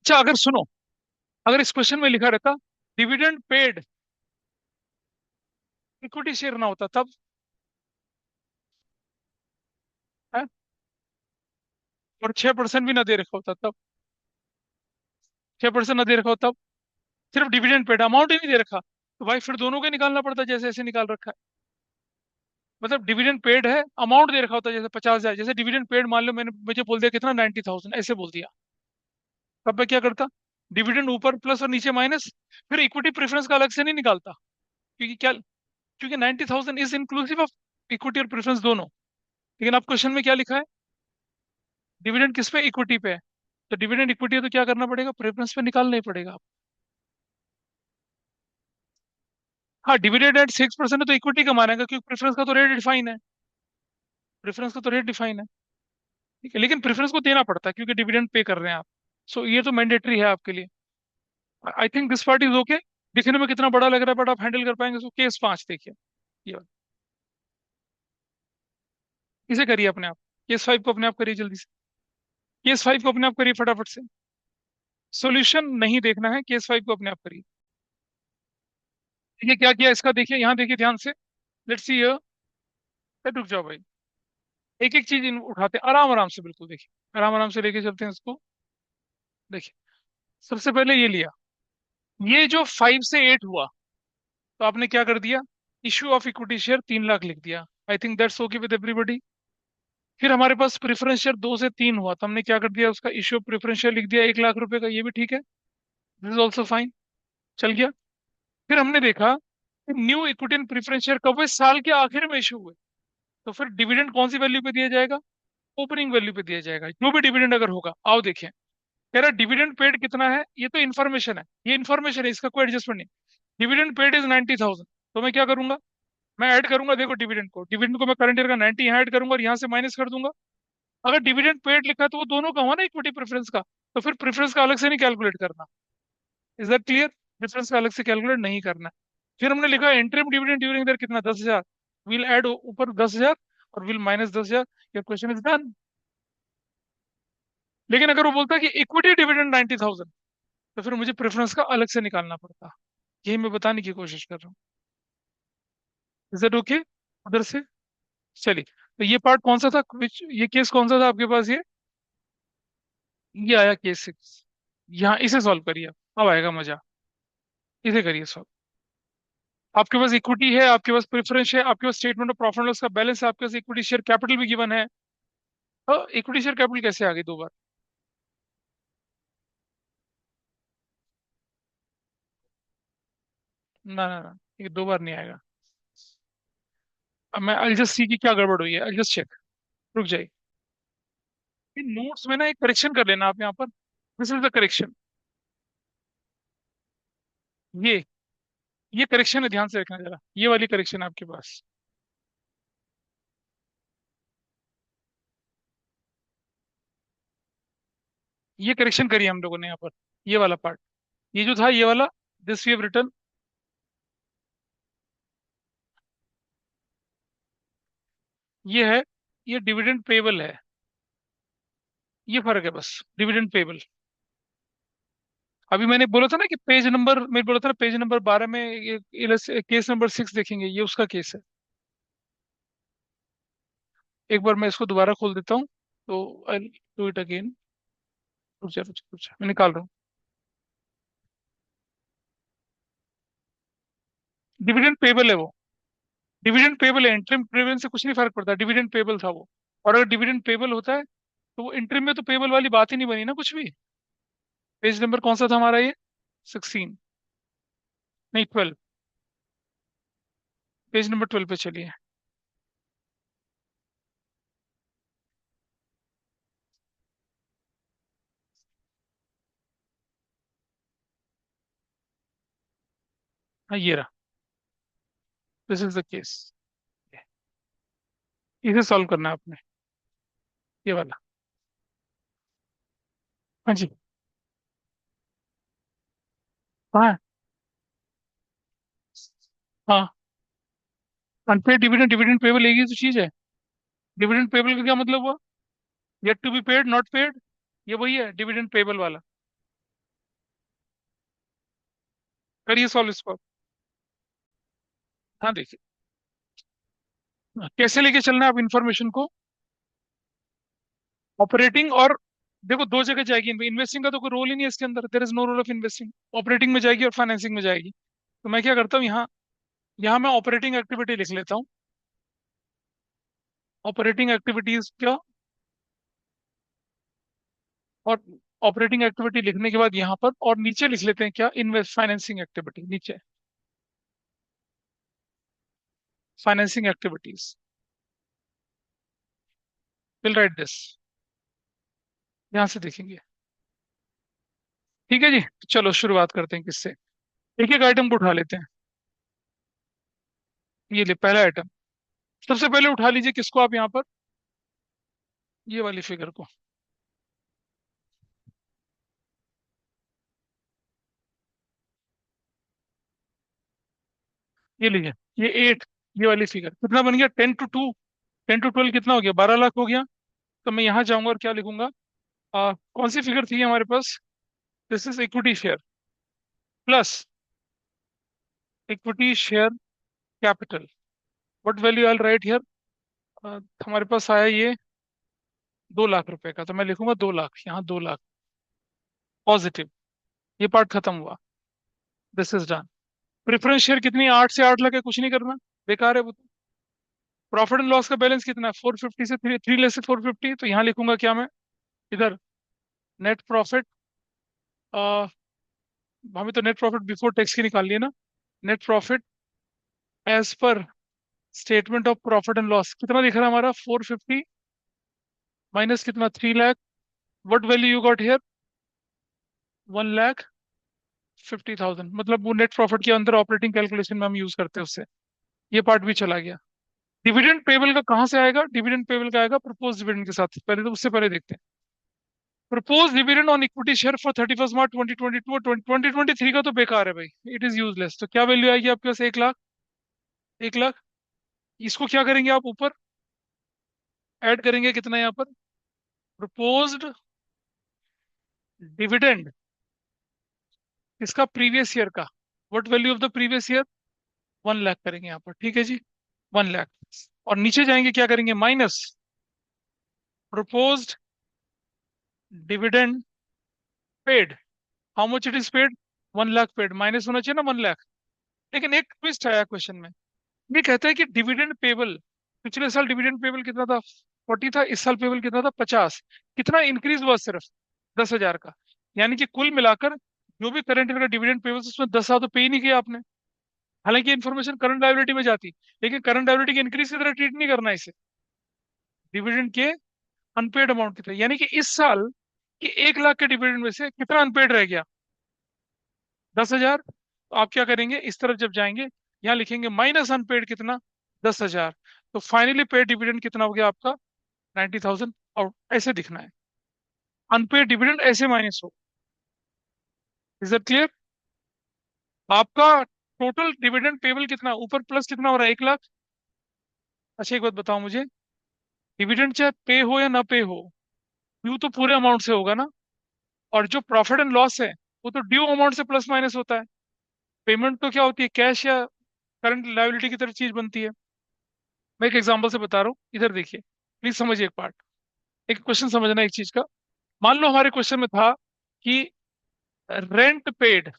अच्छा अगर सुनो, अगर इस क्वेश्चन में लिखा रहता डिविडेंड पेड, इक्विटी शेयर ना होता तब, है, और 6% भी ना दे रखा होता तब, 6% ना दे रखा होता तब, सिर्फ डिविडेंड पेड, अमाउंट ही नहीं दे रखा, तो भाई फिर दोनों का निकालना पड़ता जैसे ऐसे निकाल रखा है। मतलब डिविडेंड पेड है, अमाउंट दे रखा होता है जैसे 50,000, जैसे डिविडेंड पेड मान लो मैंने, मुझे बोल दिया कितना, 90,000 ऐसे बोल दिया, तब मैं क्या करता, डिविडेंड ऊपर प्लस और नीचे माइनस। फिर इक्विटी प्रेफरेंस का अलग से नहीं निकालता, क्योंकि क्या, क्योंकि 90,000 इज इंक्लूसिव ऑफ इक्विटी और प्रेफरेंस दोनों। लेकिन अब क्वेश्चन में क्या लिखा है, डिविडेंड किस पे, इक्विटी पे है। तो डिविडेंड इक्विटी है तो क्या करना पड़ेगा, प्रेफरेंस पे निकालना ही पड़ेगा। हाँ, डिविडेंड एट 6% है तो इक्विटी का मानेगा, क्योंकि प्रेफरेंस का तो रेट डिफाइन है, प्रेफरेंस का तो रेट डिफाइन है। ठीक है, लेकिन प्रेफरेंस को देना पड़ता है क्योंकि डिविडेंड पे कर रहे हैं आप। सो ये तो मैंडेटरी है आपके लिए। I think this part is okay. दिखने में कितना बड़ा लग रहा है बट आप हैंडल कर पाएंगे। सो केस 5 देखिए, ये वाला। इसे करिए अपने आप। केस 5 को अपने आप करिए जल्दी से। केस 5 को अपने आप करिए फटाफट से। सॉल्यूशन नहीं देखना है, केस 5 को अपने आप करिए। देखिए क्या किया इसका, देखिए यहाँ देखिए ध्यान से। लेट्स सी, रुक जाओ भाई। एक एक चीज उठाते हैं आराम आराम से, बिल्कुल देखिए आराम आराम से लेके चलते हैं इसको। देखिए सबसे पहले ये लिया, ये जो 5 से 8 हुआ, तो आपने क्या कर दिया, issue of equity share 3 lakh लिख दिया। I think that's okay with everybody. फिर हमारे पास प्रेफरेंस शेयर 2 से 3 हुआ, तो हमने क्या कर दिया, उसका इश्यू ऑफ प्रेफरेंस शेयर लिख दिया 1 लाख रुपए का, ये भी ठीक है, दिस इज ऑल्सो फाइन, चल गया। फिर हमने देखा कि new equity and preference share कब हुए, साल के आखिर में इशू हुए। तो फिर डिविडेंड कौन सी वैल्यू पे दिया जाएगा, ओपनिंग वैल्यू पे दिया जाएगा, जो भी डिविडेंड अगर होगा। आओ देखें, कह रहा डिविडेंड पेड कितना है, ये तो इन्फॉर्मेशन है, ये इन्फॉर्मेशन है, इसका कोई एडजस्टमेंट नहीं। डिविडेंड पेड इज 90,000, तो मैं क्या करूंगा, मैं ऐड करूंगा, देखो डिविडेंड को मैं करंट ईयर का 90 यहाँ ऐड करूंगा और यहाँ से माइनस कर दूंगा। अगर डिविडेंड पेड लिखा है तो वो दोनों का हुआ ना, इक्विटी प्रेफरेंस का, तो फिर प्रेफरेंस का अलग से नहीं कैलकुलेट करना। Is that clear? प्रेफरेंस का अलग से कैलकुलेट नहीं करना है। फिर हमने लिखा इंटरिम डिविडेंड ड्यूरिंग ईयर कितना, 10,000। विल ऐड ऊपर 10,000 और will minus 10,000। Your question is done. लेकिन अगर वो बोलता है कि इक्विटी डिविडेंड 90,000, तो फिर मुझे प्रेफरेंस का अलग से निकालना पड़ता। यही मैं बताने की कोशिश कर रहा हूँ। इज दैट ओके उधर से? चलिए, तो ये पार्ट कौन सा था, ये केस कौन सा था आपके पास? ये आया केस 6। यहाँ इसे सॉल्व करिए, अब आएगा मजा। इसे करिए सॉल्व। आपके पास इक्विटी है, आपके पास प्रेफरेंस है, आपके पास statement of profit and loss का बैलेंस है, आपके पास इक्विटी शेयर कैपिटल भी गिवन है। तो इक्विटी शेयर कैपिटल कैसे आ गई दो बार? ना ना ना, ये दो बार नहीं आएगा। अब मैं आई जस्ट सी की क्या गड़बड़ हुई है, आई जस्ट चेक। रुक जाइए। इन नोट्स में ना एक करेक्शन कर लेना आप यहाँ पर। This is the correction. ये ये करेक्शन है, ध्यान से रखना जरा, ये वाली करेक्शन है आपके पास। ये करेक्शन करिए हम लोगों ने यहाँ पर, ये वाला पार्ट, ये जो था ये वाला, दिस वी हैव रिटर्न। ये है, ये डिविडेंड पेबल है। ये फर्क है बस, डिविडेंड पेबल। अभी मैंने बोला था ना कि पेज नंबर, मैं बोला था ना पेज नंबर 12 में ये केस नंबर 6 देखेंगे, ये उसका केस है। एक बार मैं इसको दोबारा खोल देता हूँ, तो आई डू इट अगेन। रुक जा रुक जा रुक जा, मैं निकाल रहा हूँ। डिविडेंड पेबल है वो। डिविडेंड पेबल है, इंटरिम पेबल से कुछ नहीं फर्क पड़ता, डिविडेंड पेबल था वो। और अगर डिविडेंड पेबल होता है तो वो इंटरिम में तो पेबल वाली बात ही नहीं बनी ना कुछ भी। पेज नंबर कौन सा था हमारा ये? 16, नहीं 12। पेज नंबर 12 पे चलिए। हाँ ये रहा, दिस इज द केस। इसे सॉल्व करना है आपने, ये वाला। हाँ जी। हाँ हाँ। अनपेड डिविडेंड, डिविडेंड पेबल एक ही तो चीज है। डिविडेंड पेबल का क्या मतलब हुआ? Yet to be paid, not paid. ये वही है डिविडेंड पेबल वाला। करिए सॉल्व इसको। हाँ देखिए, कैसे लेके चलना है आप इंफॉर्मेशन को? ऑपरेटिंग और, देखो दो जगह जाएगी, इन्वेस्टिंग का तो कोई रोल ही नहीं है इसके अंदर, there is no role of investing. Operating में जाएगी और फाइनेंसिंग में जाएगी। तो मैं क्या करता हूँ यहाँ, यहाँ मैं ऑपरेटिंग एक्टिविटी लिख लेता हूँ। ऑपरेटिंग एक्टिविटीज क्या, और ऑपरेटिंग एक्टिविटी लिखने के बाद यहाँ पर और नीचे लिख लेते हैं क्या, इन्वेस्ट फाइनेंसिंग एक्टिविटी नीचे। Financing activities, will write this. यहाँ से देखेंगे। ठीक है जी। चलो शुरुआत करते हैं किससे। एक एक आइटम को उठा लेते हैं। ये ले पहला आइटम। सबसे पहले उठा लीजिए किसको आप यहाँ पर, ये वाली फिगर को। ये लीजिए, ये 8, ये वाली फिगर कितना बन गया, 10 to 2, 10 to 12 कितना हो गया, 12 लाख हो गया। तो मैं यहाँ जाऊंगा और क्या लिखूंगा? कौन सी फिगर थी हमारे पास? This is equity share plus equity share capital. What value I write here? हमारे पास आया ये 2 लाख रुपए का, तो मैं लिखूंगा 2 लाख, यहाँ 2 लाख पॉजिटिव। ये पार्ट खत्म हुआ, this is done. Preference share कितनी, 8 से 8 लाख है, कुछ नहीं करना, बेकार है वो तो। प्रॉफिट एंड लॉस का बैलेंस कितना है, 450 से थ्री लेस से 450, तो यहाँ लिखूंगा क्या मैं, इधर नेट प्रॉफिट। हमें तो नेट प्रॉफिट बिफोर टैक्स की निकालनी है ना। Net profit as per statement of profit and loss कितना दिख रहा है हमारा, 450 माइनस कितना, 3 lakh. What value you got here? 1,50,000। मतलब वो नेट प्रॉफिट के अंदर ऑपरेटिंग कैलकुलेशन में हम यूज करते हैं उससे। ये पार्ट भी चला गया। डिविडेंड पेबल का कहाँ से आएगा? डिविडेंड पेबल का आएगा प्रपोज डिविडेंड के साथ। पहले तो उससे पहले देखते हैं। Propose dividend on equity share for 31 मार्च 2022 और 2023 का तो बेकार है भाई, इट इज यूजलेस। तो क्या वैल्यू आएगी आपके पास? 1 लाख। 1 लाख। इसको क्या करेंगे आप? ऊपर ऐड करेंगे कितना यहाँ पर? प्रपोज्ड डिविडेंड इसका प्रीवियस ईयर का। What value of the previous year? 1 lakh करेंगे यहाँ पर, ठीक है जी। 1 लाख। और नीचे जाएंगे क्या करेंगे? Minus proposed dividend paid। How much it is paid? 1 lakh paid, minus होना चाहिए ना 1 लाख। लेकिन एक ट्विस्ट आया क्वेश्चन में। ये कहता है कि डिविडेंड पेबल, पिछले साल डिविडेंड पेबल कितना था? 40 था। इस साल पेबल कितना था? 50। कितना इंक्रीज हुआ? सिर्फ 10,000 का। यानी कि कुल मिलाकर जो भी करंट ईयर का डिविडेंड पेबल, उसमें 10,000 तो पे ही नहीं किया आपने। हालांकि इन्फॉर्मेशन करंट लायबिलिटी में जाती, लेकिन करंट लायबिलिटी के इंक्रीज की तरह ट्रीट नहीं करना इसे। डिविडेंड के अनपेड अमाउंट कितना, यानी कि इस साल कि 1 लाख के डिविडेंड में से कितना अनपेड रह गया? 10,000। तो आप क्या करेंगे? इस तरफ जब जाएंगे, यहाँ लिखेंगे माइनस अनपेड कितना? 10,000। तो फाइनली पेड डिविडेंड कितना हो गया आपका? 90,000। और ऐसे दिखना है, अनपेड डिविडेंड ऐसे माइनस हो। Is that clear? आपका टोटल डिविडेंड पेबल कितना ऊपर प्लस कितना हो रहा है? 1 लाख। अच्छा एक बात बताओ मुझे, डिविडेंड चाहे पे हो या ना पे हो, ड्यू तो पूरे अमाउंट से होगा ना। और जो प्रॉफिट एंड लॉस है, वो तो ड्यू अमाउंट से प्लस माइनस होता है। पेमेंट तो क्या होती है? कैश या करंट लायबिलिटी की तरह चीज बनती है। मैं एक एग्जांपल से बता रहा हूँ, इधर देखिए, प्लीज समझिए एक पार्ट। एक क्वेश्चन समझना एक चीज का। मान लो हमारे क्वेश्चन में था कि rent paid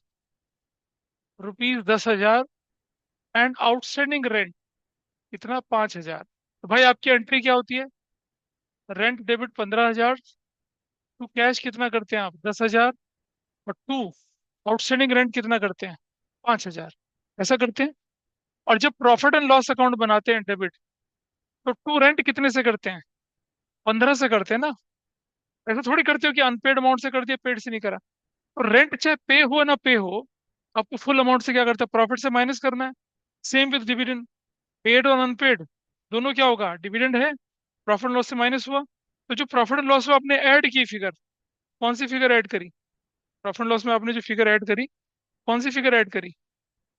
₹10,000 and outstanding rent कितना? 5,000। तो भाई आपकी एंट्री क्या होती है? रेंट डेबिट 15,000, टू कैश कितना करते हैं आप? 10,000, और टू आउटस्टैंडिंग रेंट कितना करते हैं? 5,000। ऐसा करते हैं। और जब प्रॉफिट एंड लॉस अकाउंट बनाते हैं डेबिट, तो टू रेंट कितने से करते हैं? 15 से करते हैं ना। ऐसा थोड़ी करते हो कि अनपेड अमाउंट से कर दिया, पेड से नहीं करा। तो रेंट चाहे पे हो ना पे हो, आपको फुल अमाउंट से क्या करता है? प्रॉफिट से माइनस करना है। सेम विद डिविडेंड, पेड और अनपेड दोनों क्या होगा? डिविडेंड है, प्रॉफिट लॉस से माइनस हुआ। तो जो प्रॉफिट एंड लॉस में आपने ऐड की फिगर, कौन सी फिगर ऐड करी? प्रॉफिट एंड लॉस में आपने जो फिगर ऐड करी, कौन सी फिगर ऐड करी?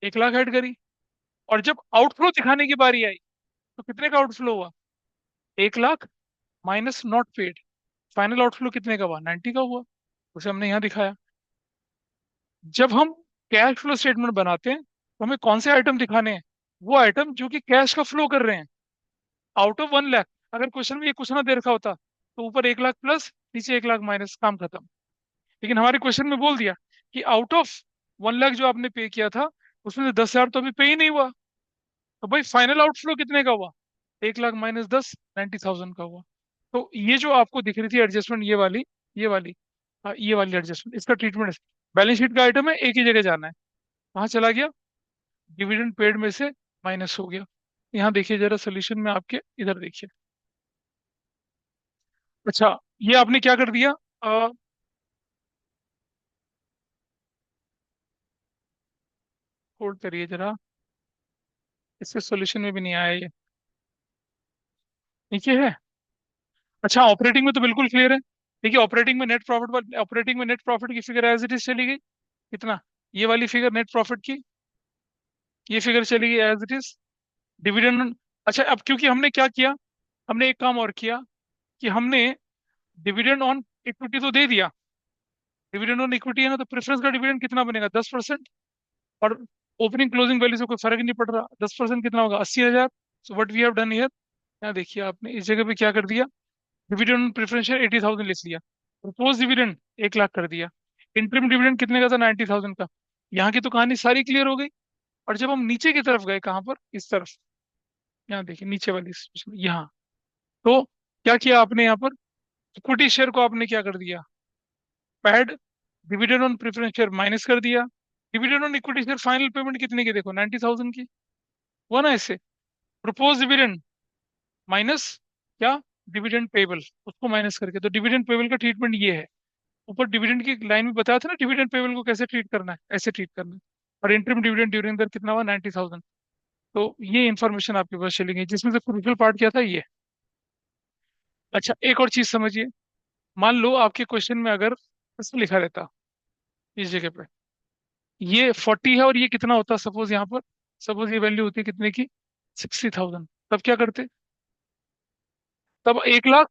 1 लाख ऐड करी। और जब आउटफ्लो दिखाने की बारी आई, तो कितने का आउटफ्लो हुआ? 1 lakh minus not paid. Final outflow कितने का हुआ? 90 का हुआ। उसे हमने यहाँ दिखाया। जब हम कैश फ्लो स्टेटमेंट बनाते हैं, तो हमें कौन से आइटम दिखाने हैं? वो आइटम जो कि कैश का फ्लो कर रहे हैं। आउट ऑफ 1 लाख, अगर क्वेश्चन में ये कुछ ना दे रखा होता, तो ऊपर 1 लाख प्लस, नीचे 1 लाख माइनस, काम खत्म। लेकिन हमारे क्वेश्चन में बोल दिया कि आउट ऑफ 1 लाख जो आपने पे किया था, उसमें से 10,000 तो अभी पे ही नहीं हुआ। तो भाई फाइनल आउटफ्लो कितने का हुआ? 1 लाख माइनस 10, 90,000 का हुआ। तो ये जो आपको दिख रही थी एडजस्टमेंट, ये वाली, ये वाली एडजस्टमेंट, इसका ट्रीटमेंट बैलेंस शीट का आइटम है, एक ही जगह जाना है। कहाँ चला गया? डिविडेंड पेड में से माइनस हो गया। यहाँ देखिए जरा सोल्यूशन में आपके, इधर देखिए। अच्छा, ये आपने क्या कर दिया? होल्ड करिए जरा, इससे सोल्यूशन में भी नहीं आया ये। नीचे है। अच्छा, ऑपरेटिंग में तो बिल्कुल क्लियर है। देखिए ऑपरेटिंग में नेट प्रॉफिट, ऑपरेटिंग में नेट प्रॉफिट की फिगर एज इट इज चली गई। कितना? ये वाली फिगर नेट प्रॉफिट की, ये फिगर चली गई एज इट इज। डिविडेंड। अच्छा, अब क्योंकि हमने क्या किया, हमने एक काम और किया कि हमने डिविडेंड ऑन इक्विटी तो दे दिया। डिविडेंड ऑन इक्विटी है ना, तो प्रेफरेंस का डिविडेंड कितना बनेगा? 10%। और ओपनिंग क्लोजिंग वैल्यू से कोई फर्क नहीं पड़ रहा। 10% कितना होगा? 80,000। So what we have done here, यहाँ देखिए आपने इस जगह पे क्या कर दिया? डिविडेंड प्रेफरेंशियल 80,000 लिख लिया। प्रपोज डिविडेंड 1 लाख कर दिया। इंटरिम डिविडेंड कितने का था? 90,000 का। यहाँ की तो कहानी सारी क्लियर हो गई। और जब हम नीचे की तरफ गए, कहाँ पर? इस तरफ, यहाँ देखिए नीचे वाली यहाँ। तो क्या किया आपने यहाँ पर? इक्विटी शेयर को आपने क्या कर दिया? Pad. Dividend on preference share minus कर दिया। Dividend on equity share final payment कितने की? देखो 90,000 की। हुआ ना ऐसे? प्रपोज डिविडेंड माइनस क्या? डिविडेंड पेबल, उसको माइनस करके। तो डिविडेंड पेबल का ट्रीटमेंट ये है। ऊपर डिविडेंड की लाइन में बताया था ना, डिविडेंड पेबल को कैसे ट्रीट करना है, ऐसे ट्रीट करना है। और इंटरिम डिविडेंड ड्यूरिंग द कितना हुआ? 90,000। तो ये इंफॉर्मेशन आपके पास चली गई, जिसमें से क्रूशियल पार्ट क्या था ये। अच्छा, एक और चीज समझिए। मान लो आपके क्वेश्चन में अगर ऐसा लिखा रहता इस जगह पे, ये 40 है और ये कितना होता, सपोज यहाँ पर, सपोज ये वैल्यू होती है कितने की, 60,000, तब क्या करते? तब 1 लाख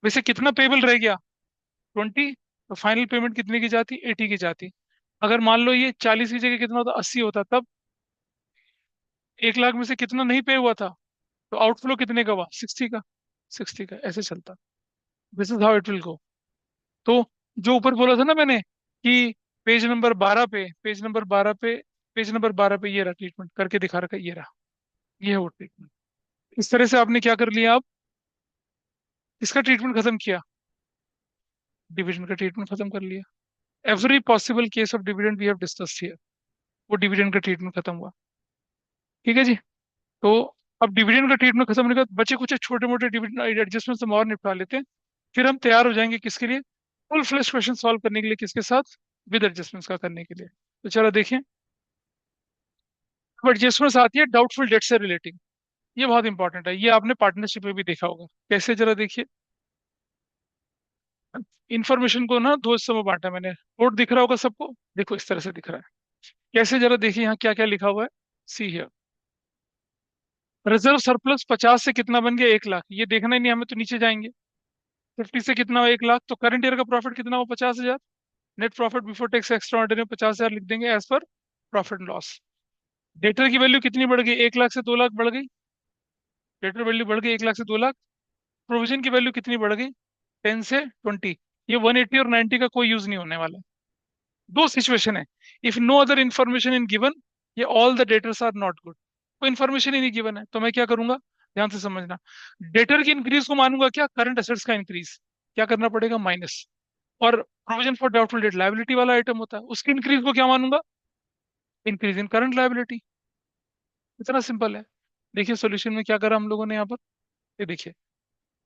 में से कितना पेबल रह गया, 20, तो फाइनल पेमेंट कितने की जाती, 80 की जाती। अगर मान लो ये 40 की जगह कितना होता, 80 होता, तब 1 लाख में से कितना नहीं पे हुआ था, तो आउटफ्लो कितने का हुआ, 60 का। 60 का, ऐसे चलता। This is how it will go. तो जो ऊपर बोला था ना मैंने कि पेज नंबर 12 पे ये रहा, ट्रीटमेंट करके दिखा रखा है, ये रहा, ये है वो ट्रीटमेंट। इस तरह से आपने क्या कर लिया, आप इसका ट्रीटमेंट खत्म किया, डिविजन का ट्रीटमेंट खत्म कर लिया। Every possible case of dividend we have discussed here, वो डिविडेंड का ट्रीटमेंट खत्म हुआ। ठीक है जी। तो अब डिविडेंड का ट्रीटमेंट खत्म होने के बाद बचे कुछ छोटे मोटे डिविडेंड एडजस्टमेंट हम और निपटा लेते हैं। फिर हम तैयार हो जाएंगे किसके लिए, फुल फ्लैश क्वेश्चन सॉल्व करने के लिए, किसके साथ, विद एडजस्टमेंट्स का करने के लिए। तो चलो देखिए, अब एडजस्टमेंट्स आती है डाउटफुल डेट से रिलेटिंग। ये बहुत इंपॉर्टेंट है, ये आपने पार्टनरशिप में भी देखा होगा। कैसे, जरा देखिए। इन्फॉर्मेशन को ना दो हिस्सों में बांटा मैंने, कोड दिख रहा होगा सबको, देखो इस तरह से दिख रहा है। कैसे, जरा देखिए यहाँ क्या क्या लिखा हुआ है। सी हियर, रिजर्व सरप्लस 50 से कितना बन गया, 1 लाख, ये देखना ही नहीं हमें, तो नीचे जाएंगे। 50 से कितना हुआ, 1 लाख, तो करंट ईयर का प्रॉफिट कितना हुआ, 50,000। Net profit before tax extraordinary 50,000 लिख देंगे as per profit and loss. Debtor की वैल्यू कितनी बढ़ गई, 1 लाख से 2 लाख बढ़ गई। डेटर वैल्यू बढ़ गई 1 लाख से 2 लाख। प्रोविजन की वैल्यू कितनी बढ़ गई, 10 से 20। ये 180 और 90 का कोई यूज नहीं होने वाला है। दो सिचुएशन है, if no other information in given, ये all the debtors are not good. कोई इन्फॉर्मेशन ही नहीं गिवन है, तो मैं क्या करूंगा, ध्यान से समझना। डेटर की इंक्रीज को मानूंगा क्या, करंट एसेट्स का इंक्रीज, क्या करना पड़ेगा, माइनस। और provision for doubtful debt liability वाला आइटम होता है, उसकी इंक्रीज को क्या मानूंगा, इंक्रीज इन करंट लायबिलिटी। इतना सिंपल है। देखिए सॉल्यूशन में क्या करा हम लोगों ने यहाँ पर, ये देखिए।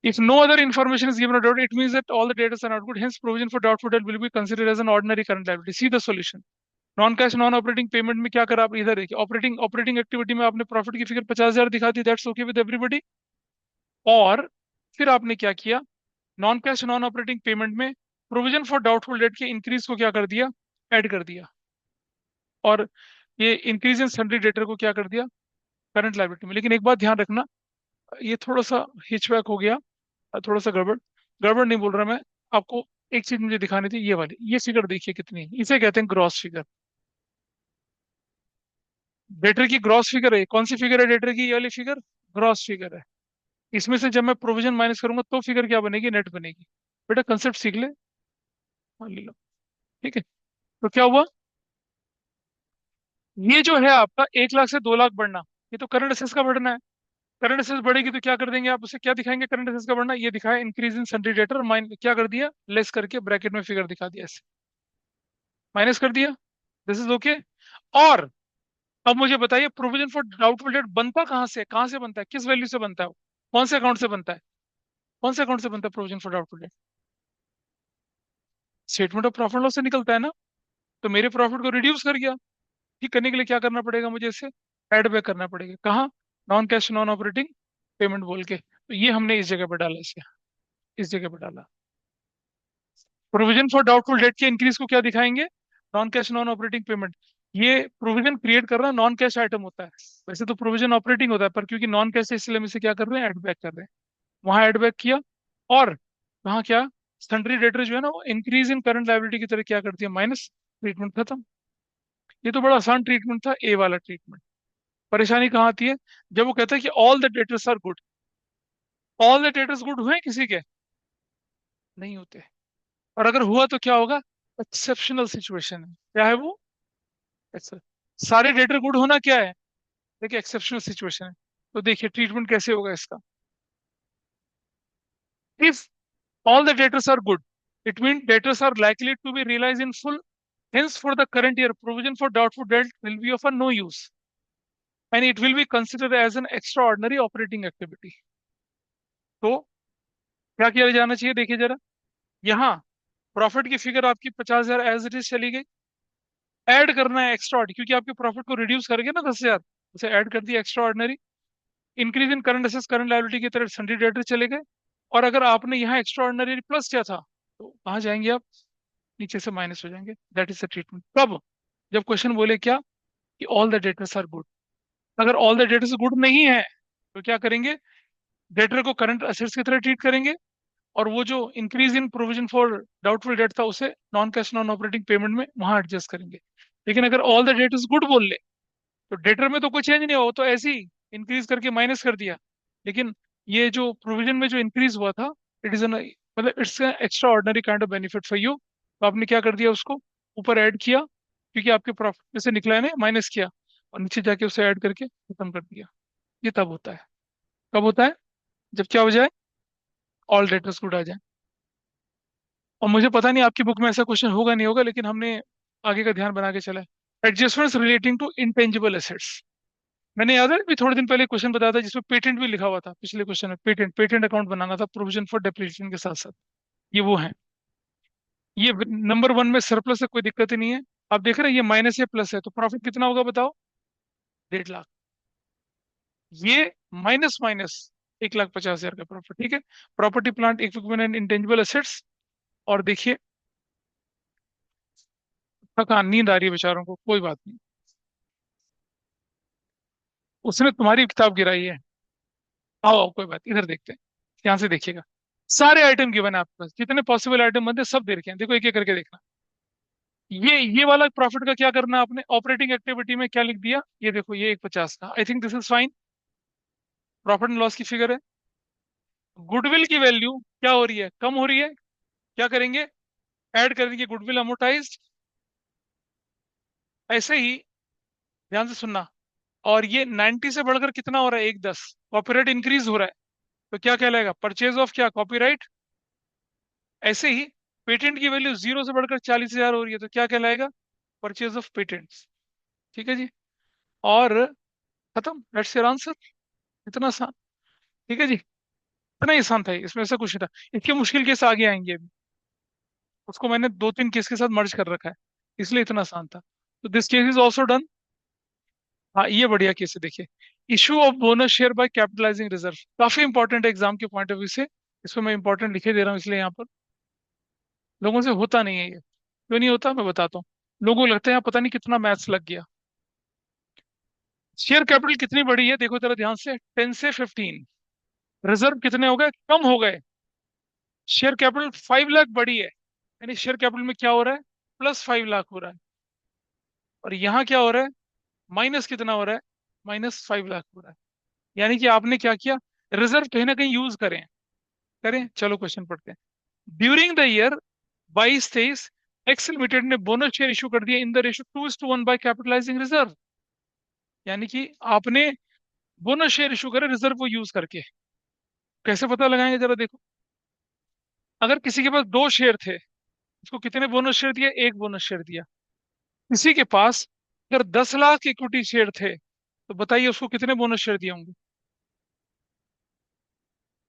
If no other information is given or doubt, it means that all the data are not good. Hence, provision for doubtful debt will be considered as an ordinary current liability. See the solution. Non cash non operating payment में क्या करा, आप इधर देखिए, operating operating activity में आपने profit की figure 50,000 दिखा दी, दैट्स ओके विद एवरीबडी। और फिर आपने क्या किया, non cash non operating payment में प्रोविजन फॉर डाउटफुल डेट के इंक्रीज को क्या कर दिया, ऐड कर दिया। और ये इंक्रीज इन सन्ड्री डेटर को क्या कर दिया, करंट लाइबिलिटी में। लेकिन एक बात ध्यान रखना, ये थोड़ा सा हिचबैक हो गया, थोड़ा सा गड़बड़, गड़बड़ नहीं बोल रहा मैं आपको। एक चीज मुझे दिखानी थी, ये वाली, ये फिगर देखिए कितनी है, इसे कहते हैं ग्रॉस फिगर। डेटर की ग्रॉस फिगर है, कौन सी फिगर है डेटर की, ये वाली फिगर ग्रॉस फिगर है। इसमें से जब मैं प्रोविजन माइनस करूंगा तो फिगर क्या बनेगी, नेट बनेगी। बेटा कंसेप्ट सीख ले, मान लो। ठीक है, तो क्या हुआ, ये जो है आपका 1 लाख से 2 लाख बढ़ना, ये तो करंट एसेट्स का बढ़ना है। करंट एसेट्स बढ़ेगी तो क्या कर देंगे आप, उसे क्या दिखाएंगे, करंट एसेट्स का बढ़ना, ये दिखाया increase in sundry debtor, mine क्या कर दिया, लेस करके ब्रैकेट में फिगर दिखा दिया, ऐसे माइनस कर दिया। This is okay. और अब मुझे बताइए, प्रोविजन फॉर डाउटफुल डेट बनता कहाँ से बनता है, किस वैल्यू से बनता है वो? कौन से अकाउंट से बनता है, कौन से अकाउंट से बनता है provision for doubtful debt? Statement of profit loss से निकलता है ना। तो मेरे प्रॉफिट को रिड्यूस कर गया, ठीक करने के लिए क्या करना पड़ेगा मुझे, इसे एड बैक करना पड़ेगा, कहाँ, non cash non operating payment बोल के। तो ये हमने इस जगह पे डाला, इसे इस जगह पे डाला। प्रोविजन फॉर डाउटफुल डेट के इंक्रीज को क्या दिखाएंगे, non cash non operating payment. ये प्रोविजन क्रिएट कर रहा है, नॉन कैश आइटम होता है। वैसे तो प्रोविजन ऑपरेटिंग होता है, पर क्योंकि नॉन कैश है इसलिए हम इसे क्या कर रहे हैं, एड बैक कर रहे हैं। वहां एड बैक किया। और वहां क्या, सन्ड्री डेटर जो है ना, वो इंक्रीज इन करंट लायबिलिटी की तरह क्या करती है, माइनस, ट्रीटमेंट खत्म। ये तो बड़ा आसान ट्रीटमेंट था, ए वाला ट्रीटमेंट। परेशानी कहाँ आती है, जब वो कहता है कि all the debtors are good. All the debtors good हुए हैं किसी के, नहीं होते। और अगर हुआ तो क्या होगा, एक्सेप्शनल सिचुएशन है, क्या है वो, ऐसा। सारे डेटर गुड होना क्या है, देखिए एक्सेप्शनल सिचुएशन है। तो देखिए ट्रीटमेंट कैसे होगा इसका। If all the debtors are good, it means debtors are likely to be realized in full. Hence, for the current year, provision for doubtful debt will be of a no use, and it will be considered as an extraordinary operating activity. तो क्या किया जाना चाहिए, देखिए जरा। यहाँ profit की figure आपकी 50,000 एज इट इज चली गई। ऐड करना है एक्स्ट्रा, क्योंकि आपके प्रॉफिट को रिड्यूस करेंगे ना 10,000, उसे ऐड कर दिया extra ordinary. Increase in current assets current liability की तरह सन्डी डेटर चले गए। और अगर आपने यहाँ एक्स्ट्रा ऑर्डिनरी प्लस किया था तो कहाँ जाएंगे आप, नीचे से माइनस हो जाएंगे। That is the treatment. कब, जब क्वेश्चन बोले क्या कि all the debtors are good. अगर ऑल द डेटर्स गुड नहीं है तो क्या करेंगे, डेटर को करंट असेट्स की तरह ट्रीट करेंगे, और वो जो increase in provision for doubtful debt था उसे non cash non operating payment में वहां एडजस्ट करेंगे। लेकिन अगर ऑल द डेटर्स गुड बोल ले तो डेटर में तो कोई चेंज नहीं हुआ, वो तो ऐसे ही इंक्रीज करके माइनस कर दिया। लेकिन ये जो प्रोविजन में जो इंक्रीज हुआ था, इट इज एन मतलब it's extra ordinary kind of benefit for you. तो आपने क्या कर दिया, उसको ऊपर ऐड किया, क्योंकि आपके प्रॉफिट में से निकला है ना, माइनस किया, और नीचे जाके उसे ऐड करके खत्म कर दिया। ये तब होता है, कब होता है, जब क्या हो जाए, ऑल डेटर्स गुड आ जाए। और मुझे पता नहीं आपकी बुक में ऐसा क्वेश्चन होगा नहीं होगा, लेकिन हमने आगे का ध्यान बना के चला है। Adjustments relating to intangible assets. मैंने याद है अभी थोड़े दिन पहले क्वेश्चन बताया था जिसमें पेटेंट भी लिखा हुआ था, पिछले क्वेश्चन में पेटेंट पेटेंट अकाउंट बनाना था प्रोविजन फॉर डेप्रिसिएशन के साथ साथ। ये वो है। ये नंबर वन में सरप्लस है, कोई दिक्कत ही नहीं है। आप देख रहे हैं ये माइनस है प्लस है, तो प्रॉफिट कितना होगा बताओ, 1.5 लाख। ये माइनस माइनस 1,50,000 का प्रॉफिट, ठीक है। Property plant equipment and intangible assets. और देखिए, थकान नींद आ रही है बेचारों को, कोई बात नहीं, उसने तुम्हारी किताब गिराई है। आओ आओ, कोई बात, इधर देखते हैं, ध्यान से देखिएगा। सारे आइटम गिवन है आपके पास, जितने पॉसिबल आइटम बनते हैं सब दे रखे हैं, देखो एक एक करके देखना। ये वाला प्रॉफिट का क्या करना है आपने, ऑपरेटिंग एक्टिविटी में क्या लिख दिया, ये देखो, ये 1,50 का, I think this is fine. Profit and loss की फिगर है। गुडविल की वैल्यू क्या हो रही है, कम हो रही है। क्या करेंगे, ऐड कर देंगे गुडविल अमोर्टाइज्ड। ऐसे ही, ध्यान से सुनना। और ये 90 से बढ़कर कितना हो रहा है, 1,10, कॉपीराइट इंक्रीज हो रहा है। तो क्या कहलाएगा, परचेज ऑफ क्या, कॉपीराइट। ऐसे ही पेटेंट की वैल्यू 0 से बढ़कर 40,000 हो रही है, तो क्या कहलाएगा, परचेज ऑफ पेटेंट्स। ठीक है जी। और खत्म, दैट्स योर आंसर। इतना आसान। ठीक है जी, इतना ही आसान था ये, इसमें ऐसा कुछ नहीं था। इसके मुश्किल केस आगे आएंगे अभी, उसको मैंने 2-3 केस के साथ मर्ज कर रखा है, इसलिए इतना आसान था। तो this case is also done. हाँ, ये बढ़िया केस है, देखिए। Issue of bonus share by capitalising reserve, काफी इंपॉर्टेंट है एग्जाम के पॉइंट ऑफ व्यू से। इसको मैं इंपॉर्टेंट लिखे दे रहा हूँ इसलिए यहाँ पर। लोगों से होता नहीं है ये, क्यों नहीं होता मैं बताता हूँ। लोगों को लगता है यहाँ पता नहीं कितना मैथ्स लग गया। शेयर कैपिटल कितनी बढ़ी है, देखो जरा ध्यान से, 10 से 15। रिजर्व कितने हो गए, कम हो गए। शेयर कैपिटल 5 लाख बढ़ी है, यानी शेयर कैपिटल में क्या हो रहा है, +5 लाख हो रहा है। और यहाँ क्या हो रहा है, माइनस कितना हो रहा है, -5 लाख हो रहा है। यानी कि आपने क्या किया, रिजर्व कहीं ना कहीं यूज करें। करें, चलो क्वेश्चन पढ़ते हैं। During the year 22-23, X limited ने बोनस शेयर इशू कर दिया in the ratio 2:1 by capitalising reserve. यानी कि आपने बोनस शेयर इशू करे रिजर्व को यूज करके। कैसे पता लगाएंगे जरा देखो। अगर किसी के पास 2 शेयर थे, उसको कितने बोनस शेयर दिया, एक बोनस शेयर दिया। किसी के पास अगर 10 लाख इक्विटी शेयर थे, तो बताइए उसको कितने बोनस शेयर दिए होंगे।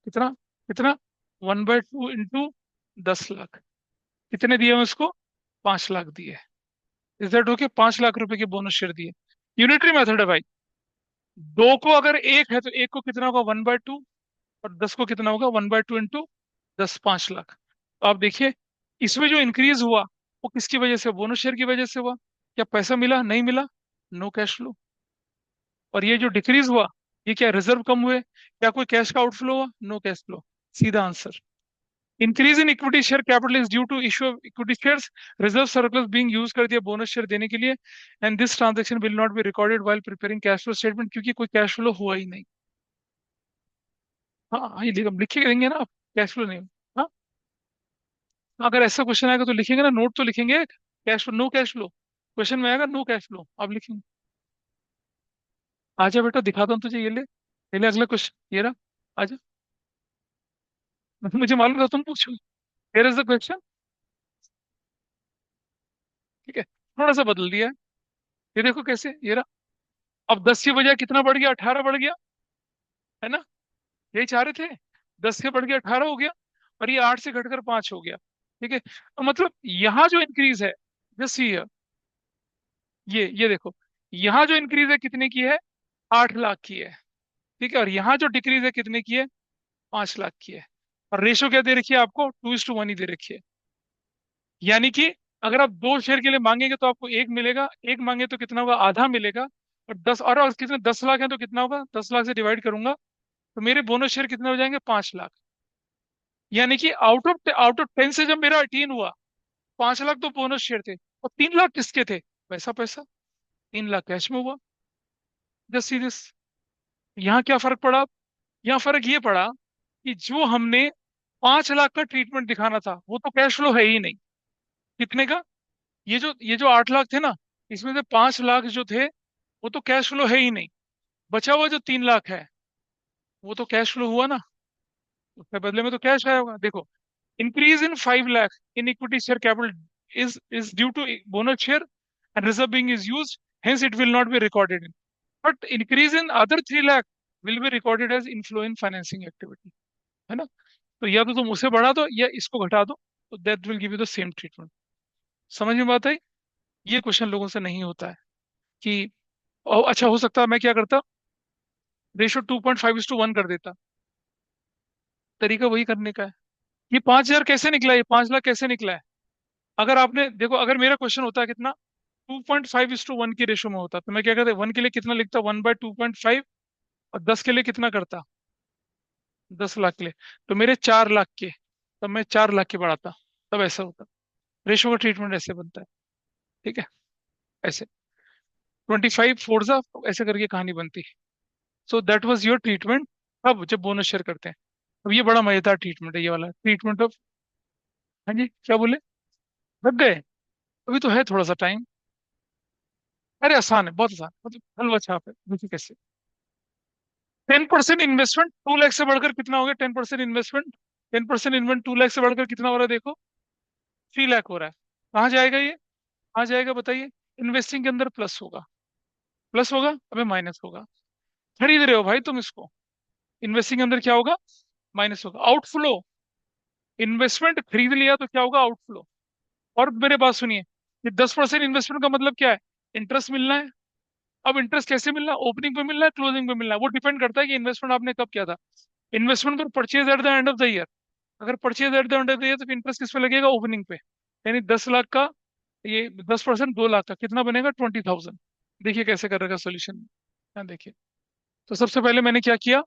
कितना, कितना, 1/2 × 10 लाख। कितने दिए हैं उसको, 5 लाख दिए। इज दैट ओके, 5 लाख रुपए के बोनस शेयर दिए। यूनिटरी मेथड है भाई। दो को अगर एक है तो एक को कितना होगा, 1/2। और 10 को कितना होगा, 1/2 × 10, 5 लाख। तो आप देखिए, इसमें जो इंक्रीज हुआ वो किसकी वजह से, बोनस शेयर की वजह से हुआ। क्या पैसा मिला, नहीं मिला, नो कैश फ्लो। और ये जो डिक्रीज हुआ, ये क्या, रिजर्व कम हुए, क्या कोई कैश का आउटफ्लो हुआ, नो कैश फ्लो। सीधा answer. Increase in equity share capital is due to issue of equity shares, reserve surplus being use कर दिया बोनस शेयर देने के लिए। And this transaction will not be recorded while preparing cash flow statement, क्योंकि कोई cash flow हुआ ही नहीं। हाँ हाँ, ये लिख के देंगे ना आप, कैश फ्लो नहीं। हाँ, अगर ऐसा क्वेश्चन आएगा तो लिखेंगे ना, नोट तो लिखेंगे, cash flow, no cash flow. Question में आएगा नो कैश फ्लो, आप लिखेंगे। आजा बेटा, दिखाता हूँ तुझे, ये ले अगला क्वेश्चन, ये रहा। आजा, मुझे मालूम था तुम पूछोगे। Here is the question. ठीक है, थोड़ा सा बदल दिया है। ये देखो कैसे, ये रहा। अब 10 की बजाय कितना बढ़ गया, 18 बढ़ गया, है ना। यही चाह रहे थे, 10 से बढ़ गया 18 हो गया। और ये 8 से घटकर 5 हो गया। ठीक है, तो मतलब यहाँ जो इंक्रीज है, जस्ट ये देखो, यहाँ जो इंक्रीज है कितने की है, 8 लाख की है। ठीक है, और यहाँ जो डिक्रीज है कितने की है? 5 लाख की है। और रेशो क्या दे रखी है आपको? 2:1 ही दे रखी है। यानी कि अगर आप 2 शेयर के लिए मांगेंगे तो आपको एक मिलेगा, एक मांगे तो कितना होगा? आधा मिलेगा। और 10, और कितने, 10 लाख है तो कितना होगा? 10 लाख से डिवाइड करूंगा तो मेरे बोनस शेयर कितने हो जाएंगे? 5 लाख। यानी कि आउट ऑफ 10 से जब मेरा 18 हुआ, 5 लाख तो बोनस शेयर थे, और 3 लाख किसके थे? वैसा पैसा 3 लाख कैश में हुआ। Just see this. यहाँ क्या फर्क पड़ा? यहाँ फर्क ये पड़ा कि जो हमने 5 लाख का ट्रीटमेंट दिखाना था वो तो कैश फ्लो है ही नहीं। कितने का? ये जो 8 लाख थे ना, इसमें से 5 लाख जो थे वो तो कैश फ्लो है ही नहीं। बचा हुआ जो 3 लाख है वो तो कैश फ्लो हुआ ना, उसके बदले में तो कैश आया होगा। देखो, increase in 5 lakh in equity share capital is due to bonus share and reserve being is used, hence it will not be recorded in. But increase in other 3 lakh will be recorded as inflow in financing activity, है ना? तो या तो तुम उसे बढ़ा दो या इसको घटा दो, तो that will give you the same treatment. समझ में बात आई? ये क्वेश्चन लोगों से नहीं होता है कि अच्छा, हो सकता है मैं क्या करता, रेशो 2.5:1 कर देता। तरीका वही करने का है। ये 5,000 कैसे निकला? ये 5 लाख कैसे निकला है? अगर आपने देखो, अगर मेरा क्वेश्चन होता है कितना, 2.5:1 की रेशो में होता, तो मैं क्या करता? 1 के लिए कितना लिखता? 1/2.5। और 10 के लिए कितना करता? 10 लाख के लिए। तो मेरे 4 लाख के, तब मैं 4 लाख के बढ़ाता, तब ऐसा होता। रेशो का ट्रीटमेंट ऐसे बनता है। ठीक है, ऐसे 25 4 ऐसे करके कहानी बनती है। So that was your treatment. अब जब बोनस शेयर करते हैं, अब ये बड़ा मजेदार ट्रीटमेंट है, ये वाला ट्रीटमेंट ऑफ। हाँ जी, क्या बोले? लग गए? अभी तो है थोड़ा सा टाइम। अरे आसान है, बहुत आसान, मतलब हलवा छाप है। देखिए कैसे। 10% इन्वेस्टमेंट 2 लाख से बढ़कर कितना हो गया? 10% इन्वेस्टमेंट, 10% इन्वेस्टमेंट 2 लाख से बढ़कर कितना हो रहा है? देखो, 3 लाख हो रहा है। कहाँ जाएगा ये? कहाँ जाएगा बताइए? इन्वेस्टिंग के अंदर प्लस होगा। प्लस होगा, अबे माइनस होगा। खरीद रहे हो भाई तुम इसको, इन्वेस्टिंग के अंदर क्या होगा? माइनस होगा। आउटफ्लो, इन्वेस्टमेंट खरीद लिया तो क्या होगा? आउटफ्लो। और मेरे बात सुनिए, ये 10% इन्वेस्टमेंट का मतलब क्या है? इंटरेस्ट मिलना है। अब इंटरेस्ट कैसे मिलना है? ओपनिंग पे मिलना है, क्लोजिंग पे मिलना है? वो डिपेंड करता है कि इन्वेस्टमेंट आपने कब किया था। इन्वेस्टमेंट पर purchase at the end of the year. अगर purchase at the end of the year तो इंटरेस्ट किस पे लगेगा? ओपनिंग पे। यानी 10 लाख का, ये 10% 2 लाख का कितना बनेगा? 20,000। देखिए कैसे कर रखा सोल्यूशन। हाँ देखिए। तो सबसे पहले मैंने क्या किया,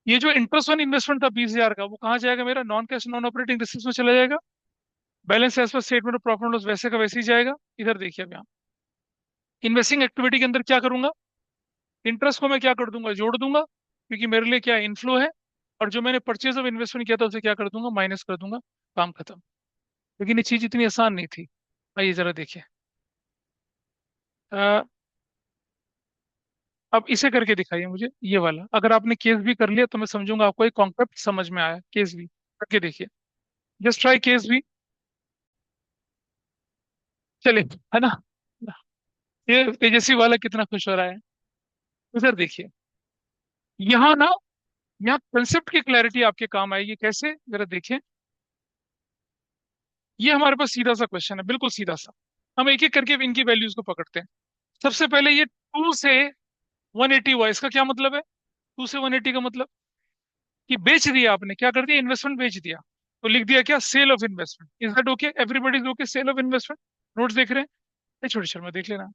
ये जो इंटरेस्ट ऑन इन्वेस्टमेंट था 20,000 का, वो कहाँ जाएगा? मेरा non cash non operating receives में चला जाएगा। Balance as per statement of profit and loss वैसे का वैसे ही जाएगा। इधर देखिए, अब यहाँ इन्वेस्टिंग एक्टिविटी के अंदर क्या करूंगा? इंटरेस्ट को मैं क्या कर दूंगा? जोड़ दूंगा, क्योंकि मेरे लिए क्या इनफ्लो है। और जो मैंने परचेज ऑफ इन्वेस्टमेंट किया था उसे क्या कर दूंगा? माइनस कर दूंगा। काम खत्म। लेकिन ये चीज इतनी आसान नहीं थी। आइए जरा देखिए। अ, अब इसे करके दिखाइए मुझे, ये वाला। अगर आपने केस भी कर लिया तो मैं समझूंगा आपको एक कॉन्सेप्ट समझ में आया। केस भी करके देखिए। जस्ट ट्राई केस भी। चले, है ना? ये तेजस्वी वाला कितना खुश हो रहा है। उधर देखिए। यहाँ ना, यहाँ कंसेप्ट की क्लैरिटी आपके काम आएगी। कैसे? जरा देखिए। ये हमारे पास सीधा सा क्वेश्चन है, बिल्कुल सीधा सा। हम एक एक करके इनकी वैल्यूज को पकड़ते हैं। सबसे पहले ये 2 से 180 हुआ, इसका क्या मतलब है? 2 से 180 का मतलब कि बेच दिया आपने। क्या कर दिया? इन्वेस्टमेंट बेच दिया। तो लिख दिया क्या? Sale of investment. Is that okay? Everybody is okay? Sale of investment. Notes देख रहे हैं? नहीं, छोटे शर्मा देख लेना।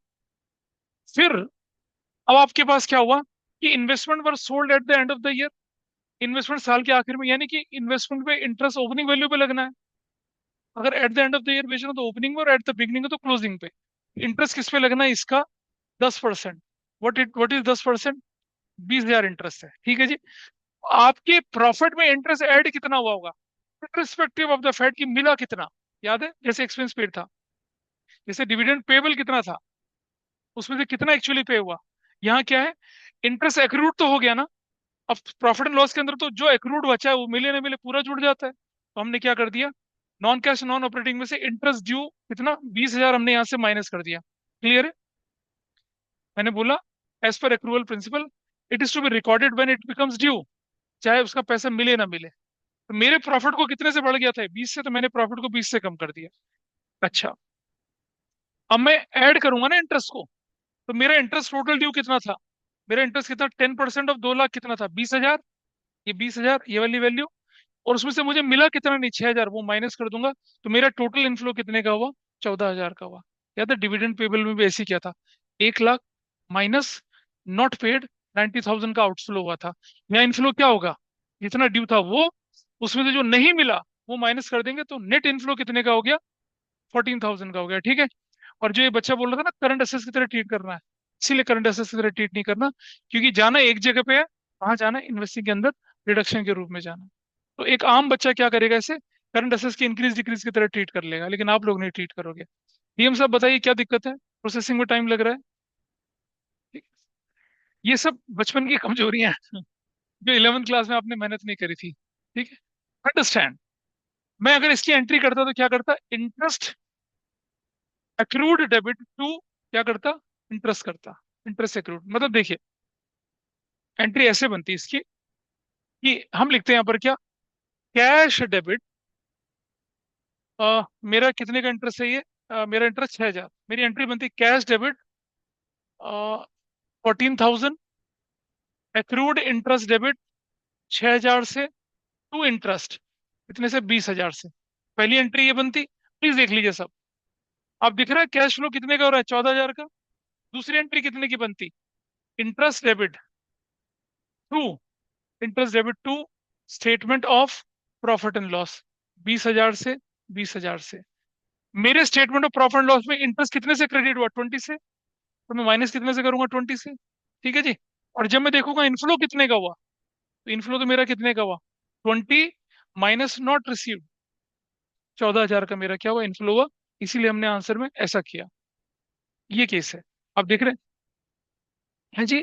फिर अब आपके पास क्या हुआ कि investment were sold at the end of the year. Investment साल के आखिर में, यानी कि इन्वेस्टमेंट पे इंटरेस्ट ओपनिंग वैल्यू पे लगना है। अगर eight the end of the year बेचना तो ओपनिंग में, और एट द बिगनिंग तो क्लोजिंग पे। इंटरेस्ट किस पे लगना है इसका? 10%। What is 10%? 20,000 इंटरेस्ट है। ठीक है जी। आपके प्रॉफिट में इंटरेस्ट ऐड कितना हुआ होगा? रिस्पेक्टिव ऑफ द फैट की मिला कितना? याद है? जैसे एक्सपेंस पेड था, जैसे डिविडेंड पेबल कितना था, उसमें से कितना एक्चुअली पे हुआ। यहाँ क्या है? इंटरेस्ट एक्रूड तो हो गया ना। अब प्रॉफिट एंड लॉस के अंदर तो जो एक्रूड बचा है वो मिले ना मिले पूरा जुड़ जाता है। तो हमने क्या कर दिया? नॉन कैश नॉन ऑपरेटिंग में से इंटरेस्ट ड्यू कितना? 20,000 हमने यहाँ से माइनस कर दिया। क्लियर है? मैंने बोला, as per accrual principle, it is to be recorded when it becomes due, चाहे उसका पैसा मिले ना मिले। तो मेरे प्रॉफिट को कितने से बढ़ गया था? 20 से, तो मैंने प्रॉफिट को 20 से कम कर दिया। अच्छा, अब मैं ऐड करूंगा ना इंटरेस्ट को, तो मेरा इंटरेस्ट टोटल ड्यू कितना था? मेरा इंटरेस्ट कितना, 10% ऑफ 2 लाख कितना था, 20,000। ये 20,000 ये वाली वैल्यू, और उसमें से मुझे मिला कितना, नहीं 6,000, वो माइनस कर दूंगा। तो मेरा टोटल इनफ्लो कितने का हुआ, 14,000 का हुआ। या था डिविडेंड पेबल में भी ऐसे ही किया था, 1 लाख माइनस नॉट पेड 90,000 का आउटफ्लो हुआ था। यहाँ इनफ्लो क्या होगा, जितना ड्यू था वो, उसमें से जो नहीं मिला वो माइनस कर देंगे, तो नेट इनफ्लो कितने का हो गया, 14,000 का हो गया, ठीक है। और जो ये बच्चा बोल रहा था ना करंट असेट्स की तरह ट्रीट करना है, इसीलिए करंट असेट्स की तरह ट्रीट नहीं करना, क्योंकि जाना एक जगह पे है, कहाँ जाना है, इन्वेस्टिंग के अंदर रिडक्शन के रूप में जाना है। तो एक आम बच्चा क्या करेगा, इसे करंट असेट्स की इंक्रीज डिक्रीज की तरह ट्रीट कर लेगा, लेकिन आप लोग नहीं ट्रीट करोगे। डीएम साहब बताइए क्या दिक्कत है, प्रोसेसिंग में टाइम लग रहा है। ठीक है? ये सब बचपन की कमजोरियां हैं जो 11th क्लास में आपने मेहनत नहीं करी थी, ठीक है। अंडरस्टैंड। मैं अगर इसकी एंट्री करता तो क्या करता, इंटरेस्ट एक्रूड डेबिट टू, क्या करता, इंटरेस्ट करता, इंटरेस्ट एक्रूड। मतलब देखिए, एंट्री ऐसे बनती है इसकी, कि हम लिखते हैं यहाँ पर क्या, कैश डेबिट, मेरा कितने का इंटरेस्ट है ये, मेरा इंटरेस्ट 6,000, मेरी एंट्री बनती है cash debit 14,000, accrued interest debit 6,000 से, टू इंटरेस्ट कितने से, 20,000 से। पहली एंट्री ये बनती, प्लीज देख लीजिए सब। आप दिख रहा है कैश फ्लो कितने का हो रहा है, 14,000 का। दूसरी एंट्री कितने की बनती, interest debit to, interest debit to statement of profit and loss, 20,000 से, 20,000 से। मेरे statement of profit and loss में इंटरेस्ट कितने से क्रेडिट हुआ, 20 से, तो मैं माइनस कितने से करूंगा, 20 से। ठीक है जी। और जब मैं देखूंगा इनफ्लो कितने का हुआ, तो इनफ्लो तो मेरा कितने का हुआ, 20 माइनस नॉट रिसीव्ड, 14,000 का मेरा क्या हुआ, इनफ्लो हुआ। इसीलिए हमने आंसर में ऐसा किया। ये केस है, आप देख रहे हैं जी।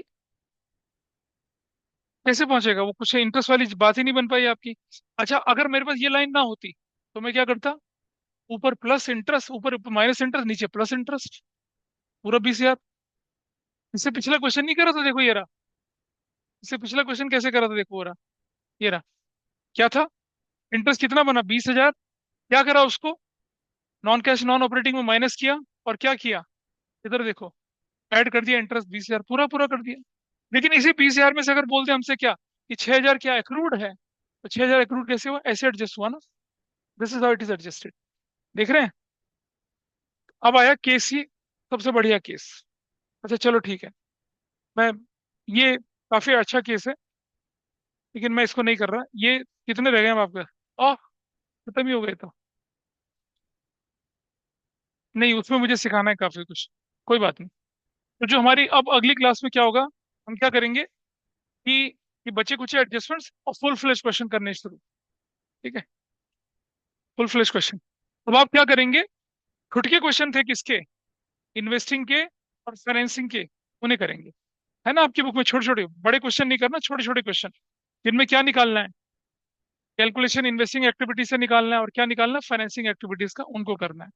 कैसे पहुंचेगा वो, कुछ इंटरेस्ट वाली बात ही नहीं बन पाई आपकी। अच्छा, अगर मेरे पास ये लाइन ना होती तो मैं क्या करता, ऊपर प्लस इंटरेस्ट, ऊपर माइनस इंटरेस्ट, नीचे प्लस इंटरेस्ट, पूरा 20,000। इससे पिछला क्वेश्चन नहीं करा था, देखो ये रहा। इससे पिछला क्वेश्चन कैसे करा था, देखो वो रहा, ये रहा। क्या था, इंटरेस्ट कितना बना, 20,000। क्या करा उसको, नॉन कैश नॉन ऑपरेटिंग में माइनस किया, और क्या किया, इधर देखो, ऐड कर दिया इंटरेस्ट 20,000, पूरा पूरा कर दिया। लेकिन इसी 20,000 में से अगर बोलते हमसे क्या, कि 6,000 क्या एक्रूड है, तो 6,000 एक्रूड कैसे हुआ, ऐसे एडजस्ट हुआ ना। This is how it is adjusted. देख रहे हैं। अब आया केस ही, सबसे बढ़िया केस। अच्छा चलो ठीक है, मैं, ये काफी अच्छा केस है, लेकिन मैं इसको नहीं कर रहा। ये कितने रह गए हैं आपके, ओह, खत्म ही हो गए तो। नहीं, उसमें मुझे सिखाना है काफी कुछ, कोई बात नहीं। तो जो हमारी अब अगली क्लास में क्या होगा, हम क्या करेंगे कि बचे कुछ एडजस्टमेंट्स और फुल फ्लेश क्वेश्चन करने शुरू। ठीक है, फुल फ्लेश क्वेश्चन। अब आप क्या करेंगे, खुद के क्वेश्चन थे किसके, इन्वेस्टिंग के और फाइनेंसिंग के, उन्हें करेंगे। है ना आपकी बुक में, छोटे छोटे, बड़े क्वेश्चन नहीं करना, छोटे छोटे क्वेश्चन, जिनमें क्या निकालना है, कैलकुलेशन इन्वेस्टिंग एक्टिविटीज से निकालना है, और क्या निकालना है, फाइनेंसिंग एक्टिविटीज का, उनको करना है।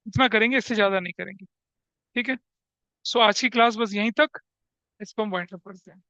इतना करेंगे, इससे ज्यादा नहीं करेंगे। ठीक है। सो आज की क्लास बस यहीं तक, इसको हम वाइंड अप करते हैं।